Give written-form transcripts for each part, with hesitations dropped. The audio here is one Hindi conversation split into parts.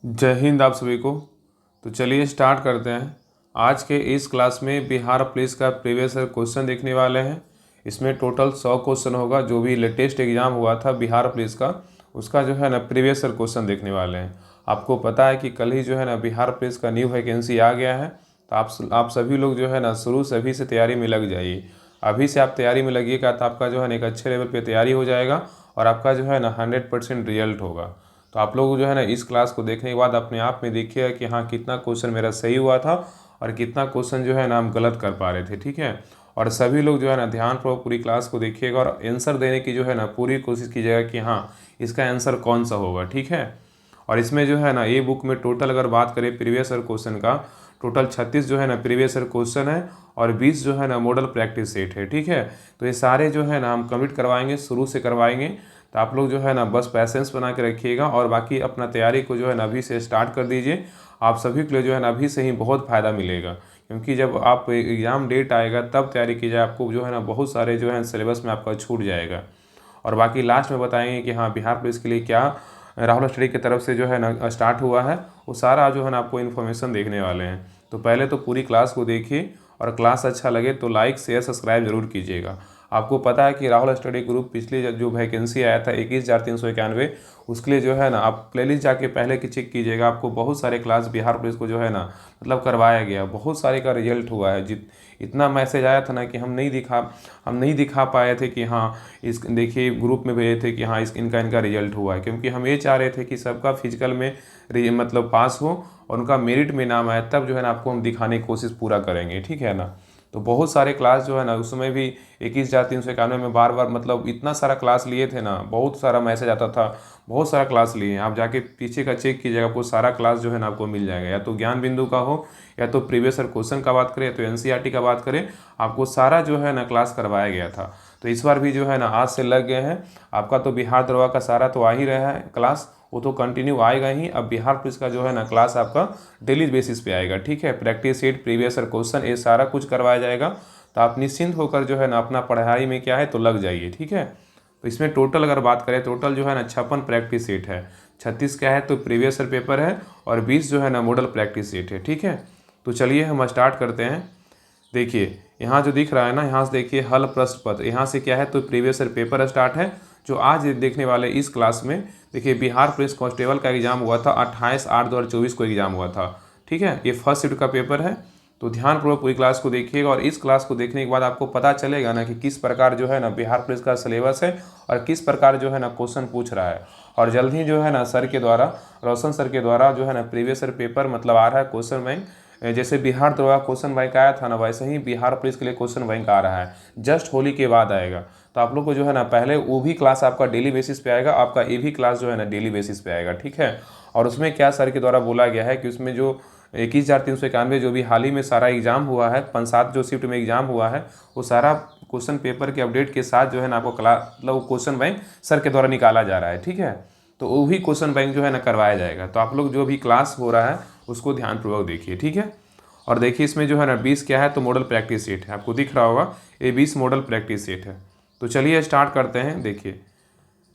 जय हिंद आप सभी को। तो चलिए स्टार्ट करते हैं। आज के इस क्लास में बिहार पुलिस का प्रीवियस ईयर क्वेश्चन देखने वाले हैं। इसमें टोटल 100 क्वेश्चन होगा। जो भी लेटेस्ट एग्जाम हुआ था बिहार पुलिस का, उसका जो है ना प्रीवियस ईयर क्वेश्चन देखने वाले हैं। आपको पता है कि कल ही जो है ना बिहार पुलिस का न्यू वैकेंसी आ गया है। तो आप सभी लोग जो है ना शुरू से अभी से तैयारी में लग जाइए। अभी से आप तैयारी में लगिएगा तो आपका जो है ना एक अच्छे लेवल पे तैयारी हो जाएगा और आपका जो है ना 100% रिजल्ट होगा। तो आप लोग जो है ना इस क्लास को देखने के बाद अपने आप में देखिएगा कि हाँ कितना क्वेश्चन मेरा सही हुआ था और कितना क्वेश्चन जो है ना हम गलत कर पा रहे थे। ठीक है। और सभी लोग जो है ना ध्यानपूर्वक पूरी क्लास को देखिएगा और आंसर देने की जो है ना पूरी कोशिश कीजिएगा कि हाँ इसका आंसर कौन सा होगा। ठीक है। और इसमें जो है ना ये बुक में टोटल अगर बात करें प्रीवियस ईयर क्वेश्चन का, टोटल 36 जो है ना प्रीवियस ईयर क्वेश्चन है और 20 जो है ना मॉडल प्रैक्टिस सेट है। ठीक है। तो ये सारे जो है ना हम कंप्लीट करवाएंगे, शुरू से करवाएंगे। तो आप लोग जो है ना बस पैसेंस बना के रखिएगा और बाकी अपना तैयारी को जो है ना अभी से स्टार्ट कर दीजिए। आप सभी के लिए जो है ना अभी से ही बहुत फ़ायदा मिलेगा, क्योंकि जब आप एग्ज़ाम डेट आएगा तब तैयारी कीजिए। आपको जो है ना बहुत सारे जो है सिलेबस में आपका छूट जाएगा। और बाकी लास्ट में बताएंगे कि हाँ बिहार पुलिस के लिए क्या राहुल स्टडी की तरफ से जो है ना स्टार्ट हुआ है, वो सारा जो है ना आपको इन्फॉर्मेशन देखने वाले हैं। तो पहले तो पूरी क्लास को देखिए और क्लास अच्छा लगे तो लाइक शेयर सब्सक्राइब जरूर कीजिएगा। आपको पता है कि राहुल स्टडी ग्रुप पिछली जो वैकेंसी आया था 21,391, उसके लिए जो है ना आप प्लेलिस्ट जाके पहले की चेक कीजिएगा। आपको बहुत सारे क्लास बिहार पुलिस को जो है ना मतलब करवाया गया, बहुत सारे का रिजल्ट हुआ है। इतना मैसेज आया था ना कि हम नहीं दिखा पाए थे कि हाँ इस देखिए ग्रुप में भेजे थे कि हाँ इनका रिजल्ट हुआ है, क्योंकि हम ये चाह रहे थे कि सबका फिजिकल में मतलब पास हो और उनका मेरिट में नाम आए, तब जो है ना आपको हम दिखाने की कोशिश पूरा करेंगे। ठीक है ना। तो बहुत सारे क्लास जो है ना उसमें भी 21,391 में बार बार मतलब इतना सारा क्लास लिए थे ना, बहुत सारा मैसेज आता था, बहुत सारा क्लास लिए हैं। आप जाके पीछे का चेक कीजिएगा, आपको सारा क्लास जो है ना आपको मिल जाएगा। या तो ज्ञान बिंदु का हो या तो प्रीवियस ईयर क्वेश्चन का बात करें या तो एनसीईआरटी का बात करें, आपको सारा जो है ना क्लास करवाया गया था। तो इस बार भी जो है ना आज से लग गए हैं। आपका तो बिहार दरोगा का सारा तो आ ही रहा है क्लास, वो तो कंटिन्यू आएगा ही। अब बिहार पुलिस का जो है ना क्लास आपका डेली बेसिस पे आएगा। ठीक है। Practice set, previous year question, ये सारा कुछ करवाया जाएगा। तो आप निश्चिंत होकर जो है ना अपना पढ़ाई में क्या है तो लग जाइए। ठीक है। तो इसमें टोटल अगर बात करें, टोटल जो है ना 56 प्रैक्टिस सेट है। 36 क्या है तो प्रीवियस ईयर पेपर है और 20 जो है ना मॉडल प्रैक्टिस सेट है। ठीक है। तो चलिए हम स्टार्ट करते हैं। देखिए यहाँ जो दिख रहा है ना, यहाँ से देखिए हल प्रश्न पत्र, यहाँ से क्या है तो प्रीवियस ईयर पेपर स्टार्ट है। जो आज देखने वाले इस क्लास में देखिए बिहार पुलिस कांस्टेबल का एग्जाम हुआ था 28/8/2024 को एग्जाम हुआ था। ठीक है। ये फर्स्ट शिफ्ट का पेपर है। तो ध्यानपूर्वक पूरी क्लास को देखिएगा और इस क्लास को देखने के बाद आपको पता चलेगा ना कि किस प्रकार जो है ना बिहार पुलिस का सिलेबस है और किस प्रकार जो है ना क्वेश्चन पूछ रहा है। और जल्द ही जो है ना सर के द्वारा, रोशन सर के द्वारा जो है ना प्रीवियस ईयर पेपर मतलब आ रहा है क्वेश्चन बैंक। जैसे बिहार दरोगा क्वेश्चन बैंक आया था ना, वैसे ही बिहार पुलिस के लिए क्वेश्चन बैंक आ रहा है। जस्ट होली के बाद आएगा। तो आप लोग को जो है ना पहले वो भी क्लास आपका डेली बेसिस पे आएगा, आपका ये भी क्लास जो है ना डेली बेसिस पे आएगा। ठीक है। और उसमें क्या सर के द्वारा बोला गया है कि उसमें जो 21,391 जो भी हाल ही में सारा एग्जाम हुआ है, 5-7 जो शिफ्ट में एग्जाम हुआ है, वो सारा क्वेश्चन पेपर के अपडेट के साथ जो है ना आपको क्लास मतलब क्वेश्चन बैंक सर के द्वारा निकाला जा रहा है। ठीक है। तो वो भी क्वेश्चन बैंक जो है ना करवाया जाएगा। तो आप लोग जो भी क्लास हो रहा है उसको ध्यानपूर्वक देखिए। ठीक है। और देखिए इसमें जो है ना 20 क्या है तो मॉडल प्रैक्टिस सेट है। आपको दिख रहा होगा ये 20 मॉडल प्रैक्टिस सेट है। तो चलिए स्टार्ट करते हैं। देखिए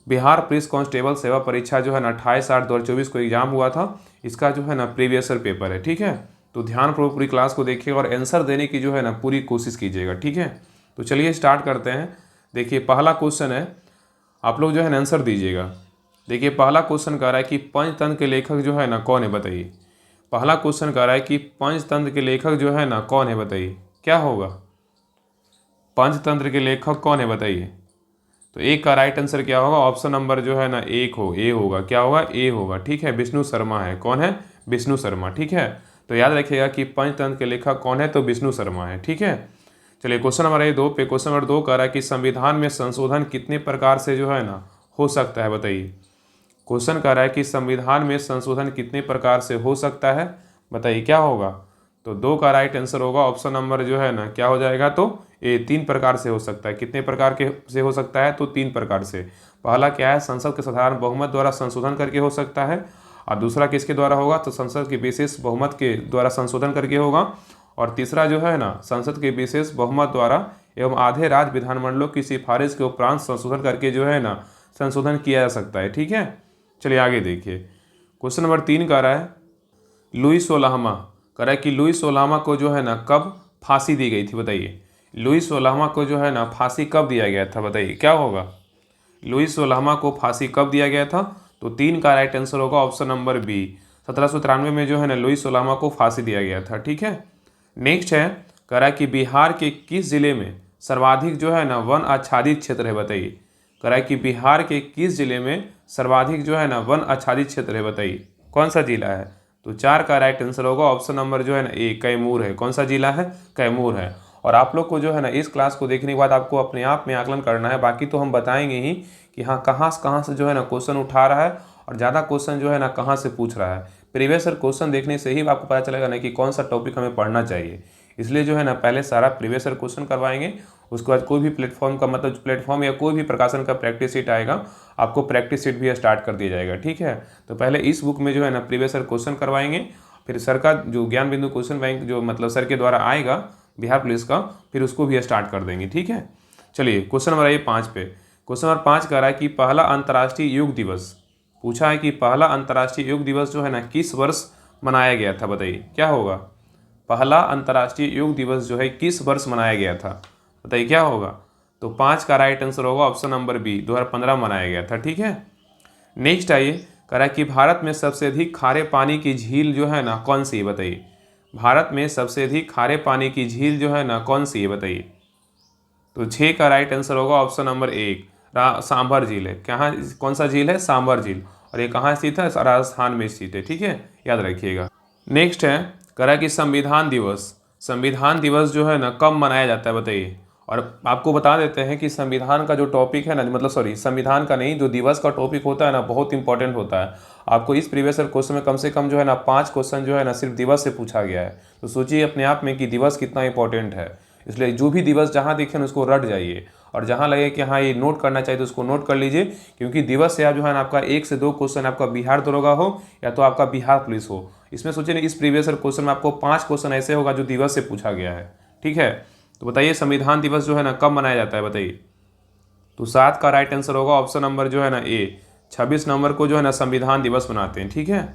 बिहार पुलिस कांस्टेबल सेवा परीक्षा जो है ना 28/8/2024 को एग्जाम हुआ था। इसका जो है ना प्रीवियस ईयर पेपर है। ठीक है। तो ध्यानपूर्वक पूरी क्लास को देखिएगा और आंसर देने की जो है ना पूरी कोशिश कीजिएगा। ठीक है। तो चलिए स्टार्ट करते हैं। देखिए पहला क्वेश्चन है, आप लोग जो है ना आंसर दीजिएगा। देखिए पहला क्वेश्चन कह रहा है कि पंचतंत्र के लेखक जो है ना कौन है बताइए। पहला क्वेश्चन कह रहा है कि पंचतंत्र के लेखक जो है ना कौन है बताइए, क्या होगा। पंचतंत्र के लेखक कौन है बताइए। तो एक का राइट आंसर क्या होगा, ऑप्शन नंबर जो है ना ए होगा। क्या होगा, ए होगा। ठीक है। विष्णु शर्मा है। कौन है, विष्णु शर्मा। ठीक है। तो याद रखिएगा कि पंचतंत्र के लेखक कौन है तो विष्णु शर्मा है। ठीक है। चलिए क्वेश्चन नंबर ए 2 पे, क्वेश्चन नंबर 2 कह रहा है कि संविधान में संशोधन कितने प्रकार से जो है ना हो सकता है बताइए। क्वेश्चन कह रहा है कि संविधान में संशोधन कितने प्रकार से हो सकता है बताइए, क्या होगा। तो 2 का राइट आंसर होगा ऑप्शन नंबर जो है ना क्या हो जाएगा तो ये 3 प्रकार से हो सकता है। कितने प्रकार के से हो सकता है तो 3 प्रकार से। पहला क्या है, संसद के साधारण बहुमत द्वारा संशोधन करके हो सकता है। और दूसरा किसके द्वारा होगा तो संसद के विशेष बहुमत के द्वारा संशोधन करके होगा। और तीसरा जो है ना संसद के विशेष बहुमत द्वारा एवं आधे राज्य विधानमंडलों की सिफारिश के उपरांत संशोधन करके जो है ना संशोधन किया जा सकता है। ठीक है। चलिए आगे देखिए क्वेश्चन नंबर 3 कह रहा है लुई सोलहवां, कह रहा है कि लुई सोलहवां को जो है ना कब फांसी दी गई थी, बताइए। लुई सोलहवां को जो है ना फांसी कब दिया गया था, बताइए क्या होगा। लुई सोलहवां को फांसी कब दिया गया था, तो 3 का राइट आंसर होगा ऑप्शन नंबर बी। 1793 में जो है ना लुई सोलहवां को फांसी दिया गया था, ठीक है। नेक्स्ट है, कह रहा है कि बिहार के किस जिले में सर्वाधिक जो है ना वन आच्छादित क्षेत्र है, बताइए। कह रहा है कि बिहार के किस जिले में सर्वाधिक जो है ना वन आच्छादित क्षेत्र है, बताइए कौन सा जिला है। तो 4 का राइट आंसर होगा ऑप्शन नंबर जो है ना ए, कैमूर है। कौन सा जिला है, कैमूर है। और आप लोग को जो है ना इस क्लास को देखने के बाद आपको अपने आप में आकलन करना है, बाकी तो हम बताएंगे ही कि हाँ कहाँ से जो है ना क्वेश्चन उठा रहा है और ज़्यादा क्वेश्चन जो है ना कहाँ से पूछ रहा है। प्रीवियस ईयर क्वेश्चन देखने से ही आपको पता चलेगा ना कि कौन सा टॉपिक हमें पढ़ना चाहिए। इसलिए जो है ना पहले सारा प्रीवियस ईयर क्वेश्चन करवाएंगे, उसके बाद कोई भी प्लेटफॉर्म का मतलब प्लेटफॉर्म या कोई भी प्रकाशन का प्रैक्टिस शीट आएगा, आपको प्रैक्टिस शीट भी स्टार्ट कर दिया जाएगा, ठीक है। तो पहले इस बुक में जो है ना प्रीवियस ईयर क्वेश्चन करवाएंगे, फिर सर का जो ज्ञान बिंदु क्वेश्चन बैंक जो मतलब सर के द्वारा आएगा बिहार पुलिस का, फिर उसको भी स्टार्ट कर देंगे, ठीक है। चलिए क्वेश्चन नंबर 5 पे। क्वेश्चन नंबर 5 कह रहा है कि पहला अंतर्राष्ट्रीय योग दिवस, पूछा है कि पहला अंतर्राष्ट्रीय योग दिवस जो है ना किस वर्ष मनाया गया था, बताइए क्या होगा। पहला अंतर्राष्ट्रीय योग दिवस जो है किस वर्ष मनाया गया था, बताइए क्या होगा। तो 5 का राइट आंसर होगा ऑप्शन नंबर बी, 2015 मनाया गया था, ठीक है। नेक्स्ट आइए, कह रहा है कि भारत में सबसे अधिक खारे पानी की झील जो है ना कौन सी है, बताइए। भारत में सबसे अधिक खारे पानी की झील जो है ना कौन सी है, बताइए। तो 6 का राइट आंसर होगा ऑप्शन नंबर 1, सांभर झील है। कहाँ, कौन सा झील है, सांभर झील, और ये कहाँ स्थित है, राजस्थान में स्थित है, ठीक है, याद रखिएगा। नेक्स्ट है, कह रहा है कि संविधान दिवस, संविधान दिवस जो है ना कब मनाया जाता है, बताइए। और आपको बता देते हैं कि संविधान का जो टॉपिक है ना, मतलब सॉरी संविधान का नहीं, जो दिवस का टॉपिक होता है ना बहुत इंपॉर्टेंट होता है। आपको इस प्रीवियस ईयर क्वेश्चन में कम से कम जो है ना 5 क्वेश्चन जो है ना सिर्फ दिवस से पूछा गया है। तो सोचिए अपने आप में कि दिवस कितना इंपॉर्टेंट है। इसलिए जो भी दिवस जहाँ देखें ना उसको रट जाइए, और जहाँ लगे कि हाँ ये नोट करना चाहिए तो उसको नोट कर लीजिए, क्योंकि दिवस से आप जो है ना आपका 1 से 2 क्वेश्चन आपका बिहार दरोगा हो या तो आपका बिहार पुलिस हो। इसमें सोचिए ना इस प्रीवियस ईयर क्वेश्चन में आपको 5 क्वेश्चन ऐसे होगा जो दिवस से पूछा गया है, ठीक है। तो बताइए संविधान दिवस जो है ना कब मनाया जाता है, बताइए। तो 7 का राइट आंसर होगा ऑप्शन नंबर जो है ना ए, 26 नवंबर को जो है ना संविधान दिवस मनाते हैं, ठीक है।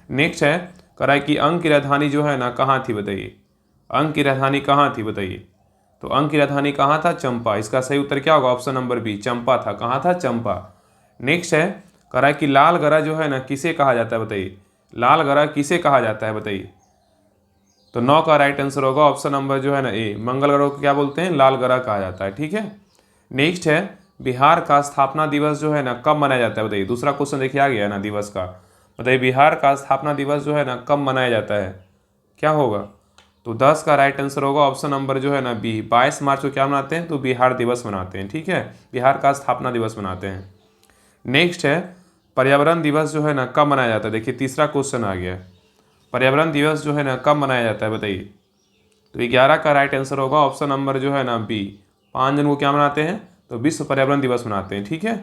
नेक्स्ट है, कह रहा है कि अंक की राजधानी जो है ना कहाँ थी, बताइए। अंक की राजधानी कहाँ थी, बताइए। तो अंक की राजधानी कहाँ था, चंपा। इसका सही उत्तर क्या होगा, ऑप्शन नंबर बी, चंपा था। कहाँ था, चंपा। नेक्स्ट है, कह रहा है कि लाल गरा जो है ना किसे कहा जाता है, बताइए। लाल गरा किसे कहा जाता है, बताइए। तो 9 का राइट आंसर होगा ऑप्शन नंबर जो है ना ए, मंगल ग्रह को क्या बोलते हैं, लाल ग्रह कहा जाता है, ठीक है। नेक्स्ट है, बिहार का स्थापना दिवस जो है ना कब मनाया जाता है, बताइए। दूसरा क्वेश्चन देखिए आ गया ना दिवस का, बताइए बिहार का स्थापना दिवस जो है ना कब मनाया जाता है, क्या होगा। तो 10 का राइट आंसर होगा ऑप्शन नंबर जो है ना बी, 22 मार्च को क्या मनाते हैं, तो बिहार दिवस मनाते हैं, ठीक है, बिहार का स्थापना दिवस मनाते हैं। नेक्स्ट है, पर्यावरण दिवस जो है ना कब मनाया जाता है, देखिए तीसरा क्वेश्चन आ गया। पर्यावरण दिवस जो है ना कब मनाया जाता है, बताइए। तो 11 का राइट आंसर होगा ऑप्शन नंबर जो है ना बी, 5 जन को क्या मनाते हैं, तो विश्व पर्यावरण दिवस मनाते हैं, ठीक है।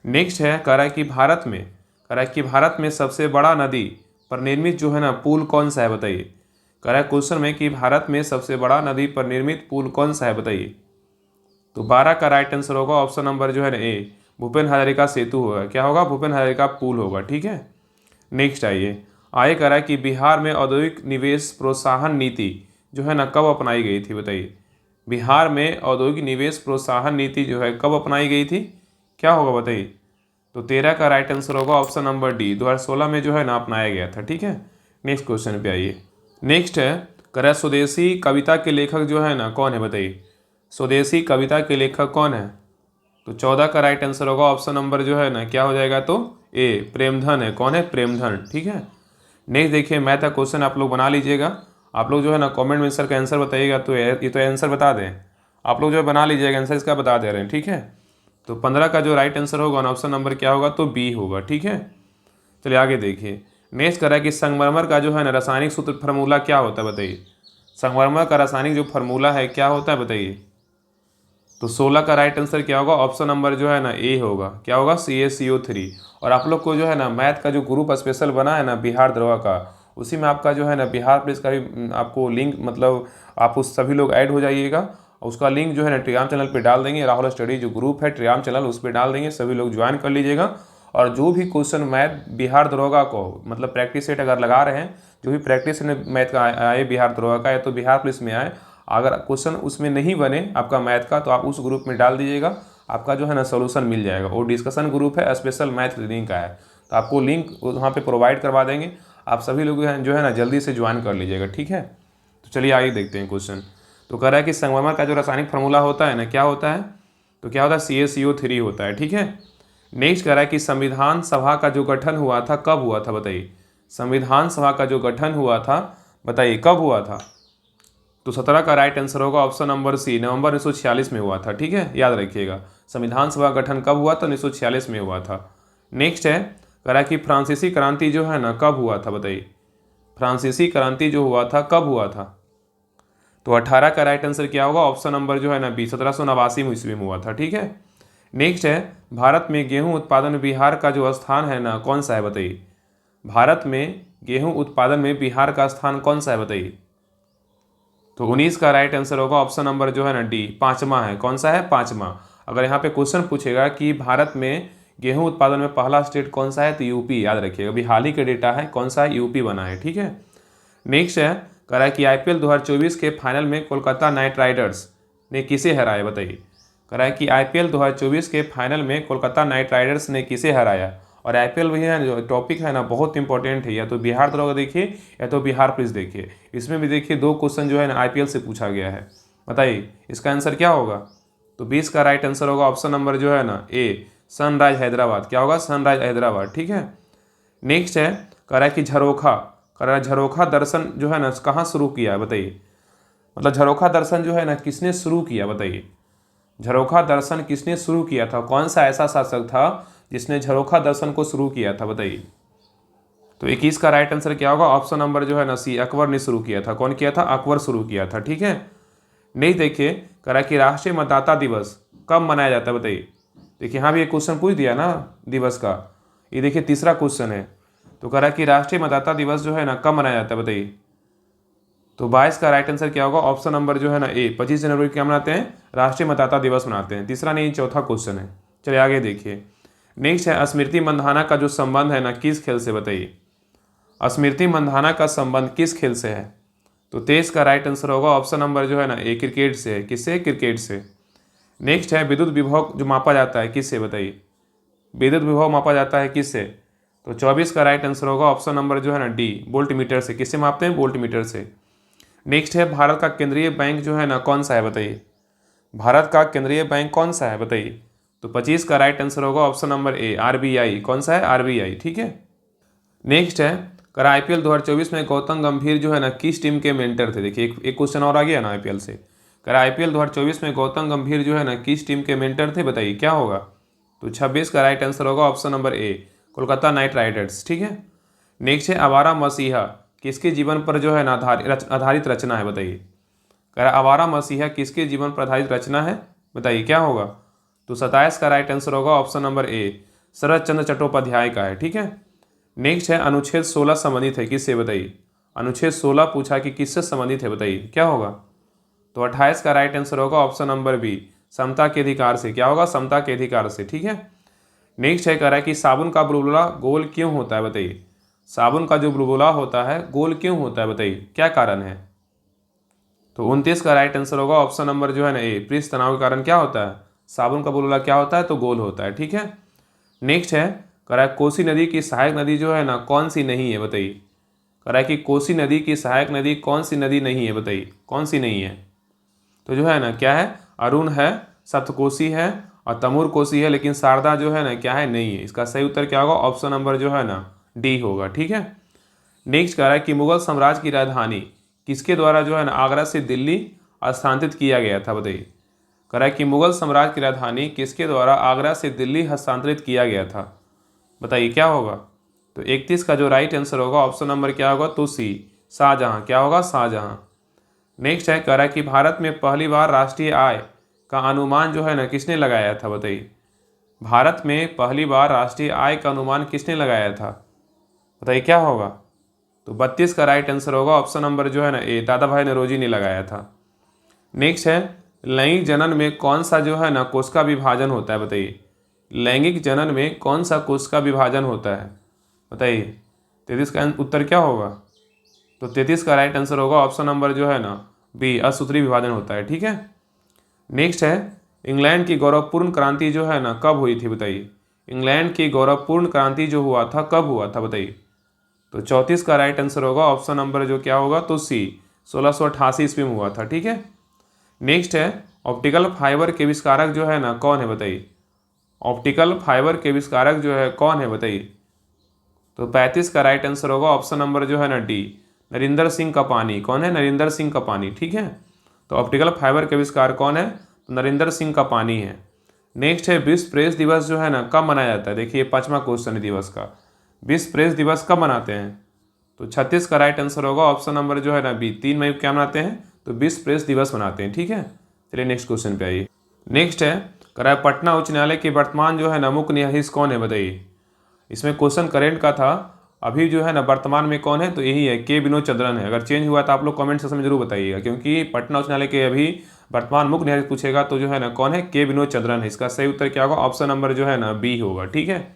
नेक्स्ट है, कह रहा है कि भारत में सबसे बड़ा नदी पर निर्मित जो है ना पुल कौन सा है, बताइए। कह रहा है क्वेश्चन में कि भारत में सबसे बड़ा नदी पर निर्मित पुल कौन सा है, बताइए। तो 12 का राइट आंसर होगा ऑप्शन नंबर जो है ना ए, भूपेन हजारिका सेतु होगा, क्या होगा, भूपेन हजारिका पुल होगा, ठीक है। नेक्स्ट आगे कह रहा है कि बिहार में औद्योगिक निवेश प्रोत्साहन नीति जो है ना कब अपनाई गई थी, बताइए। बिहार में औद्योगिक निवेश प्रोत्साहन नीति जो है कब अपनाई गई थी, क्या होगा, बताइए। तो 13 का राइट आंसर होगा ऑप्शन नंबर डी, 2016 में जो है ना अपनाया गया था, ठीक है। नेक्स्ट क्वेश्चन पे आइए। नेक्स्ट है, कह रहा है स्वदेशी कविता के लेखक जो है ना कौन है, बताइए। स्वदेशी कविता के लेखक कौन है। तो 14 का राइट आंसर होगा ऑप्शन नंबर जो है ना क्या हो जाएगा, तो ए, प्रेमधन है। कौन है, प्रेमधन, ठीक है। नेक्स्ट देखिए मैथ का क्वेश्चन आप लोग बना लीजिएगा। आप लोग जो है ना कमेंट में सर का आंसर बताइएगा, तो ये तो आंसर बता दें, आप लोग जो है बना लीजिएगा, आंसर इसका बता दे रहे हैं, ठीक है। तो 15 का जो राइट आंसर होगा ना ऑप्शन नंबर क्या होगा, तो बी होगा, ठीक है। चलिए आगे देखिए। नेक्स्ट कह रहा है कि संगमरमर का जो है ना रासायनिक सूत्र फार्मूला क्या होता है, बताइए। संगमरमर का रासायनिक जो फार्मूला है क्या होता है, बताइए। तो 16 का राइट आंसर क्या होगा, ऑप्शन नंबर जो है ना ए होगा, क्या होगा, CaCO3। और आप लोग को जो है ना मैथ का जो ग्रुप स्पेशल बना है ना बिहार दरोगा का, उसी में आपका जो है ना बिहार पुलिस का भी आपको लिंक, मतलब आप उस सभी लोग ऐड हो जाइएगा। उसका लिंक जो है ना टेलीग्राम चैनल पे डाल देंगे, राहुल स्टडी जो ग्रुप है टेलीग्राम चैनल उस पर डाल देंगे, सभी लोग ज्वाइन कर लीजिएगा। और जो भी क्वेश्चन मैथ बिहार दरोगा को मतलब प्रैक्टिस सेट अगर लगा रहे हैं, जो भी प्रैक्टिस मैथ का आए बिहार दरोगा का या तो बिहार पुलिस में आए, अगर क्वेश्चन उसमें नहीं बने आपका मैथ का तो आप उस ग्रुप में डाल दीजिएगा, आपका जो है ना सोल्यूशन मिल जाएगा। वो डिस्कशन ग्रुप है, स्पेशल मैथ रीडिंग का है, तो आपको लिंक वहाँ पे प्रोवाइड करवा देंगे। आप सभी लोग जो है ना जल्दी से ज्वाइन कर लीजिएगा, ठीक है। तो चलिए आगे देखते हैं क्वेश्चन। तो कह रहा है कि संगमरमर का जो रासायनिक फार्मूला होता है ना, क्या होता है, तो क्या होता है CaCO3 होता है, ठीक है। नेक्स्ट कह रहा है कि संविधान सभा का जो गठन हुआ था कब हुआ था, बताइए। संविधान सभा का जो गठन हुआ था बताइए कब हुआ था। तो 17 का राइट आंसर होगा ऑप्शन नंबर सी, नवंबर 1946 में हुआ था, ठीक है, याद रखिएगा। संविधान सभा गठन कब हुआ था, 1946 में हुआ था। नेक्स्ट है कह रहा है कि फ्रांसीसी क्रांति जो है ना कब हुआ था, बताइए। फ्रांसीसी क्रांति जो हुआ था कब हुआ था, तो 18 का राइट आंसर क्या होगा, ऑप्शन नंबर जो है ना बी, 1789 ईस्वी में हुआ था, ठीक है। नेक्स्ट है भारत में गेहूं उत्पादन में बिहार का जो स्थान है ना कौन सा है, बताइए। भारत में गेहूं उत्पादन में बिहार का स्थान कौन सा है, बताइए। तो 19 का राइट आंसर होगा ऑप्शन नंबर जो है ना डी, पांचवा है। कौन सा है, पांचवा। अगर यहाँ पे क्वेश्चन पूछेगा कि भारत में गेहूं उत्पादन में पहला स्टेट कौन सा है, तो यूपी, याद रखिएगा। अभी हाल ही का डेटा है, कौन सा है, यूपी बना है, ठीक है। नेक्स्ट है कह रहा है कि IPL 2024 के फाइनल में कोलकाता नाइट राइडर्स ने किसे हराया, बताइए। कह रहा है कि IPL 2024 के फाइनल में कोलकाता नाइट राइडर्स ने किसे हराया। और IPL भी है जो टॉपिक है ना बहुत इंपॉर्टेंट है, या तो बिहार दरोगा देखिए या तो बिहार पुलिस देखिए। इसमें भी देखिए 2 क्वेश्चन जो है ना IPL से पूछा गया है, बताइए इसका आंसर क्या होगा। तो 20 का राइट आंसर होगा ऑप्शन नंबर जो है ना ए, सनराइज हैदराबाद। क्या होगा, सनराइज हैदराबाद, ठीक है। नेक्स्ट है कह रहा है कि झरोखा दर्शन जो है ना कहाँ शुरू किया है, बताइए। मतलब झरोखा दर्शन जो है ना किसने शुरू किया, बताइए। झरोखा दर्शन किसने शुरू किया था, कौन सा ऐसा शासक था जिसने झरोखा दर्शन को शुरू किया था, बताइए। तो 21 का राइट आंसर क्या होगा, ऑप्शन नंबर जो है ना सी, अकबर ने शुरू किया था। कौन किया था, अकबर शुरू किया था, ठीक है। नहीं देखिए कह रहा कि राष्ट्रीय मतदाता दिवस कब मनाया जाता है, बताइए। देखिए यहाँ भी एक क्वेश्चन पूछ दिया ना दिवस का, ये देखिए तीसरा क्वेश्चन है। तो कह रहा कि राष्ट्रीय मतदाता दिवस जो है ना कब मनाया जाता है, बताइए। तो 22 का राइट आंसर क्या होगा, ऑप्शन नंबर जो है ना ए, 25 जनवरी को क्या मनाते हैं, राष्ट्रीय मतदाता दिवस मनाते हैं। तीसरा नहीं, चौथा क्वेश्चन है। चलिए आगे देखिए। नेक्स्ट है स्मृति मंधाना का जो संबंध है ना किस खेल से, बताइए। स्मृति मंधाना का संबंध किस खेल से है। तो 23 का राइट आंसर होगा ऑप्शन नंबर जो है ना ए, क्रिकेट से है। किससे, क्रिकेट से। नेक्स्ट है विद्युत विभव जो मापा जाता है किससे, बताइए। विद्युत विभव मापा जाता है किससे। तो 24 का राइट आंसर होगा ऑप्शन नंबर जो है ना डी, वोल्ट मीटर से। किससे मापते हैं, वोल्ट मीटर से। नेक्स्ट है भारत का केंद्रीय बैंक जो है ना कौन सा है, बताइए। भारत का केंद्रीय बैंक कौन सा है, बताइए। तो 25 का राइट आंसर होगा ऑप्शन नंबर ए, RBI। कौन सा है, RBI, ठीक है। नेक्स्ट है कर IPL 2024 में गौतम गंभीर जो है ना किस टीम के मेंटर थे। देखिए एक क्वेश्चन और आ गया ना IPL से। कर IPL 2024 में गौतम गंभीर जो है ना किस टीम के मेंटर थे, बताइए क्या होगा। तो 26 का राइट आंसर होगा ऑप्शन नंबर ए, कोलकाता नाइट राइडर्स, ठीक है। नेक्स्ट है आवारा मसीहा किसके जीवन पर जो है ना आधारित रचना है, बताइए। कह रहा आवारा मसीहा किसके जीवन पर आधारित रचना है, बताइए क्या होगा। तो 27 का राइट आंसर होगा ऑप्शन नंबर ए, शरद चंद्र चट्टोपाध्याय का है, ठीक है। नेक्स्ट है अनुच्छेद 16 संबंधित है किससे, बताइए। अनुच्छेद 16 पूछा कि किससे संबंधित है, बताइए क्या होगा। तो 28 का राइट आंसर होगा ऑप्शन नंबर बी, समता के अधिकार से। क्या होगा, समता के अधिकार से, ठीक है। नेक्स्ट है कह रहा है कि साबुन का बुलबुला गोल क्यों होता है, बताइए। साबुन का जो बुलबुला होता है गोल क्यों होता है, बताइए क्या कारण है। तो 29 का राइट आंसर होगा ऑप्शन नंबर जो है ना ए, पृष्ठ तनाव के कारण क्या होता है, साबुन का बुलबुला क्या होता है, तो गोल होता है, ठीक है। नेक्स्ट है कह रहा है कोसी नदी की सहायक नदी जो है ना कौन सी नहीं है, बताइए। कह रहा है कि कोसी नदी की सहायक नदी कौन सी नदी नहीं है, बताइए कौन सी नहीं है। तो जो है ना क्या है, अरुण है, सप्तकोशी है और तमूर कोसी है, लेकिन शारदा जो है ना क्या है, नहीं है। इसका सही उत्तर क्या होगा, ऑप्शन नंबर जो है ना डी होगा, ठीक है। नेक्स्ट कह रहा है कि मुगल साम्राज्य की राजधानी किसके द्वारा जो है ना आगरा से दिल्ली हस्तांतरित किया गया था, बताइए। कह रहा है कि मुगल साम्राज्य की राजधानी किसके द्वारा आगरा से दिल्ली हस्तांतरित किया गया था, बताइए क्या होगा। तो 31 का जो राइट आंसर होगा ऑप्शन नंबर क्या होगा, तो सी, शाहजहां। क्या होगा, शाहजहां। नेक्स्ट है कह रहा है कि भारत में पहली बार राष्ट्रीय आय का अनुमान जो है ना किसने लगाया था, बताइए। भारत में पहली बार राष्ट्रीय आय का अनुमान किसने लगाया था, बताइए क्या होगा। तो 32 का राइट आंसर होगा ऑप्शन नंबर जो है ना ए, दादा भाई नौरोजी ने लगाया था। नेक्स्ट है लैंगिक जनन में कौन सा जो है ना कोशिका विभाजन होता है, बताइए। लैंगिक जनन में कौन सा कोशिका विभाजन होता है? बताइए, 33 का उत्तर क्या होगा? तो 33 का राइट आंसर होगा ऑप्शन नंबर जो है ना बी, असूत्री विभाजन होता है। ठीक है, नेक्स्ट है, इंग्लैंड की गौरवपूर्ण क्रांति जो है ना कब हुई थी? बताइए, इंग्लैंड की गौरवपूर्ण क्रांति जो हुआ था कब हुआ था? बताइए। तो 34 का राइट आंसर होगा ऑप्शन नंबर जो क्या होगा? तो सी, 1688 ईस्वी में हुआ था। ठीक है, नेक्स्ट है, ऑप्टिकल फाइबर के आविष्कारक जो है ना कौन है? बताइए, ऑप्टिकल फाइबर के आविष्कारक जो है कौन है? बताइए। तो 35 का राइट आंसर होगा ऑप्शन नंबर जो है ना डी, नरेंद्र सिंह कपानी। कौन है? नरेंद्र सिंह कपानी। ठीक है, तो ऑप्टिकल फाइबर के आविष्कार कौन है? तो नरेंद्र सिंह कपानी है। नेक्स्ट है, विश्व प्रेस दिवस जो है ना कब मनाया जाता है? देखिए 5वां क्वेश्चन दिवस का, विश्व प्रेस दिवस कब मनाते हैं? तो 36 का राइट आंसर होगा ऑप्शन नंबर जो है ना बी, 3 मई को क्या मनाते हैं? तो विश्व प्रेस दिवस मनाते हैं। ठीक है, चलिए नेक्स्ट क्वेश्चन पे आइए। नेक्स्ट है, कराए पटना उच्च न्यायालय के वर्तमान जो है ना मुख्य न्यायाधीश कौन है? बताइए। इसमें क्वेश्चन करेंट का था, अभी जो है ना वर्तमान में कौन है? तो यही है, के विनोद चंद्रन है। अगर चेंज हुआ तो आप लोग कमेंट सेक्शन में जरूर बताइएगा, क्योंकि पटना उच्च न्यायालय के अभी वर्तमान मुख्य न्यायाधीश पूछेगा तो जो है ना कौन है? के विनोद चंद्रन है। इसका सही उत्तर क्या होगा? ऑप्शन नंबर जो है ना बी होगा। ठीक है,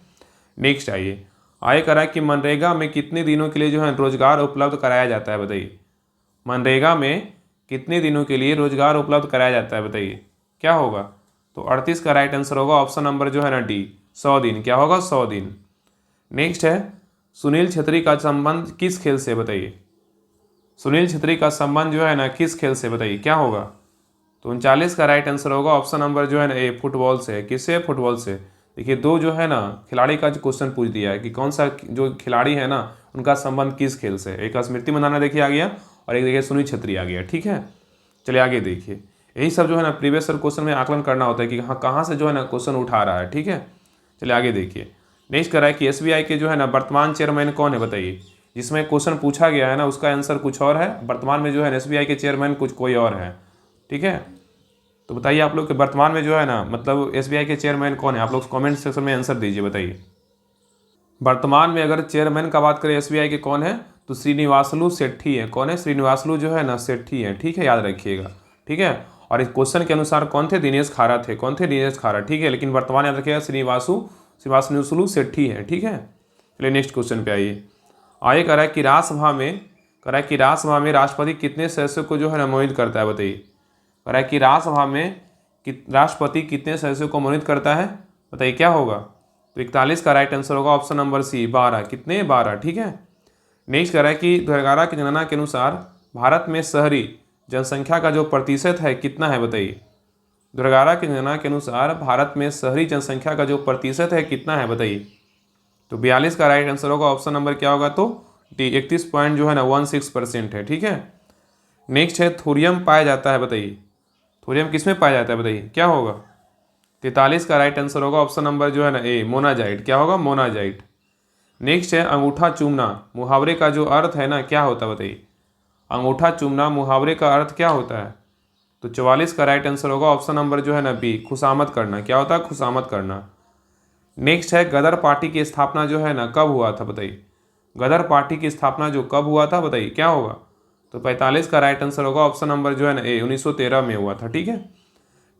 नेक्स्ट आइए, आय करा कि मनरेगा में कितने दिनों के लिए जो है रोजगार उपलब्ध कराया जाता है? बताइए, मनरेगा में कितने दिनों के लिए रोजगार उपलब्ध कराया जाता है? बताइए, क्या होगा? तो 38 का राइट आंसर होगा ऑप्शन नंबर जो है ना डी, 100 दिन। क्या होगा? 100 दिन। नेक्स्ट है, सुनील छेत्री का संबंध किस खेल से? बताइए, सुनील छेत्री का संबंध जो है ना किस खेल से? बताइए, क्या होगा? तो 39 का राइट आंसर होगा ऑप्शन नंबर जो है ना ए, फुटबॉल से। किससे? फुटबॉल से। देखिए दो जो है ना खिलाड़ी का जो क्वेश्चन पूछ दिया है कि कौन सा जो खिलाड़ी है ना उनका संबंध किस खेल से। एक स्मृति मंदाना देखिए आ गया, और एक देखिए सुनील छेत्री आ गया। ठीक है, चलिए आगे देखिए, यही सब जो है ना प्रीवियस ईयर क्वेश्चन में आकलन करना होता है कि हाँ कहाँ से जो है ना क्वेश्चन उठा रहा है। ठीक है, चलिए आगे देखिए। नेक्स्ट करा है कि एसबीआई के जो है ना वर्तमान चेयरमैन कौन है? बताइए। जिसमें क्वेश्चन पूछा गया है ना उसका आंसर कुछ और है, वर्तमान में जो है एसबीआई के चेयरमैन कुछ कोई और है। ठीक है, तो बताइए आप लोग के वर्तमान में जो है ना मतलब एसबीआई के चेयरमैन कौन है? आप लोग कमेंट सेक्शन में आंसर दीजिए, बताइए। वर्तमान में अगर चेयरमैन का बात करें एसबीआई के कौन है? तो श्रीनिवासलू सेट्ठी है। कौन है? श्रीनिवासलू जो है ना सेट्ठी है। ठीक है, याद रखिएगा। ठीक है, और इस क्वेश्चन के अनुसार कौन थे? दिनेश खारा थे। कौन थे? दिनेश खारा। ठीक है, लेकिन वर्तमान याद रखिएगा श्रीनिवासलू सेट्ठी है। ठीक है, चलिए नेक्स्ट क्वेश्चन पे आइए। आगे कह रहा है कि राज्यसभा में राष्ट्रपति कितने सदस्यों को जो है ना मनोनीत करता है? बताइए। कह रहा है कि राज्यसभा में राष्ट्रपति कितने सदस्यों को मनोनीत करता है? बताइए, क्या होगा? तो 41 का राइट आंसर होगा ऑप्शन नंबर सी, 12। कितने? 12। ठीक है, नेक्स्ट कह रहा है कि 2011 की जनगणना के अनुसार भारत में शहरी जनसंख्या का जो प्रतिशत है कितना है? बताइए। 2011 की जनगणना के अनुसार भारत में शहरी जनसंख्या का जो प्रतिशत है कितना है? बताइए। तो 42 का राइट आंसर होगा ऑप्शन नंबर क्या होगा? तो डी, 31 पॉइंट जो है ना 16% है। ठीक है, नेक्स्ट है, थोरियम पाया जाता है। बताइए, थोरियम किस में पाया जाता है? बताइए, क्या होगा? 43 का राइट आंसर होगा ऑप्शन नंबर जो है ना ए, मोनाजाइट। क्या होगा? मोनाजाइट। नेक्स्ट है, अंगूठा चूमना मुहावरे का जो अर्थ है ना क्या होता है? बताइए, अंगूठा चूमना मुहावरे का अर्थ क्या होता है? तो 44 का राइट आंसर होगा ऑप्शन नंबर जो है ना बी, खुशामद करना। क्या होता है? खुशामद करना। नेक्स्ट है, गदर पार्टी की स्थापना जो है ना कब हुआ था? बताइए, गदर पार्टी की स्थापना जो कब हुआ था? बताइए, क्या होगा? तो 45 का राइट आंसर होगा ऑप्शन नंबर जो है ना ए, 1913 में हुआ था। ठीक है,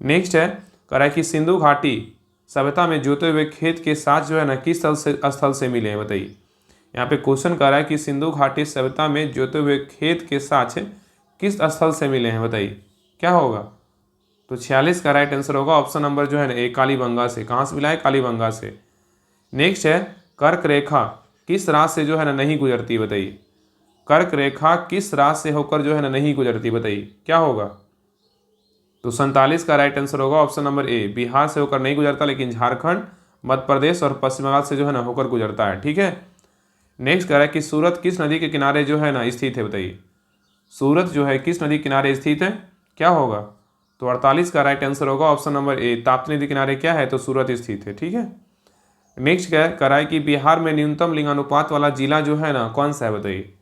नेक्स्ट है, कह रहा है कि सिंधु घाटी सभ्यता में जोते हुए खेत के साथ जो है ना किस स्थल से मिले हैं? बताइए। यहाँ पे क्वेश्चन कर रहा है कि सिंधु घाटी सभ्यता में जोते हुए खेत के साथ किस स्थल से मिले हैं? बताइए, क्या होगा? तो 46 का राइट आंसर होगा ऑप्शन नंबर जो है ना ए, कालीबंगा से। कहाँ से मिला है? कालीबंगा से। नेक्स्ट है, कर्क रेखा किस राशि से जो है ना नहीं गुजरती? बताइए, कर्क रेखा किस राशि से होकर जो है ना नहीं गुजरती? बताइए, क्या होगा? तो 47 का राइट आंसर होगा ऑप्शन नंबर ए, बिहार से होकर नहीं गुजरता, लेकिन झारखंड, मध्य प्रदेश और पश्चिम बंगाल से जो है ना होकर गुजरता है। ठीक है, नेक्स्ट कह रहा है कि सूरत किस नदी के किनारे जो है ना स्थित है? बताइए, सूरत जो है किस नदी किनारे स्थित है? क्या होगा? तो 48 का राइट आंसर होगा ऑप्शन नंबर ए, ताप्ती नदी किनारे क्या है? तो सूरत स्थित है। ठीक है, नेक्स्ट क्या कह रहा है कि बिहार में न्यूनतम लिंगानुपात वाला जिला जो है ना कौन सा है? बताइए,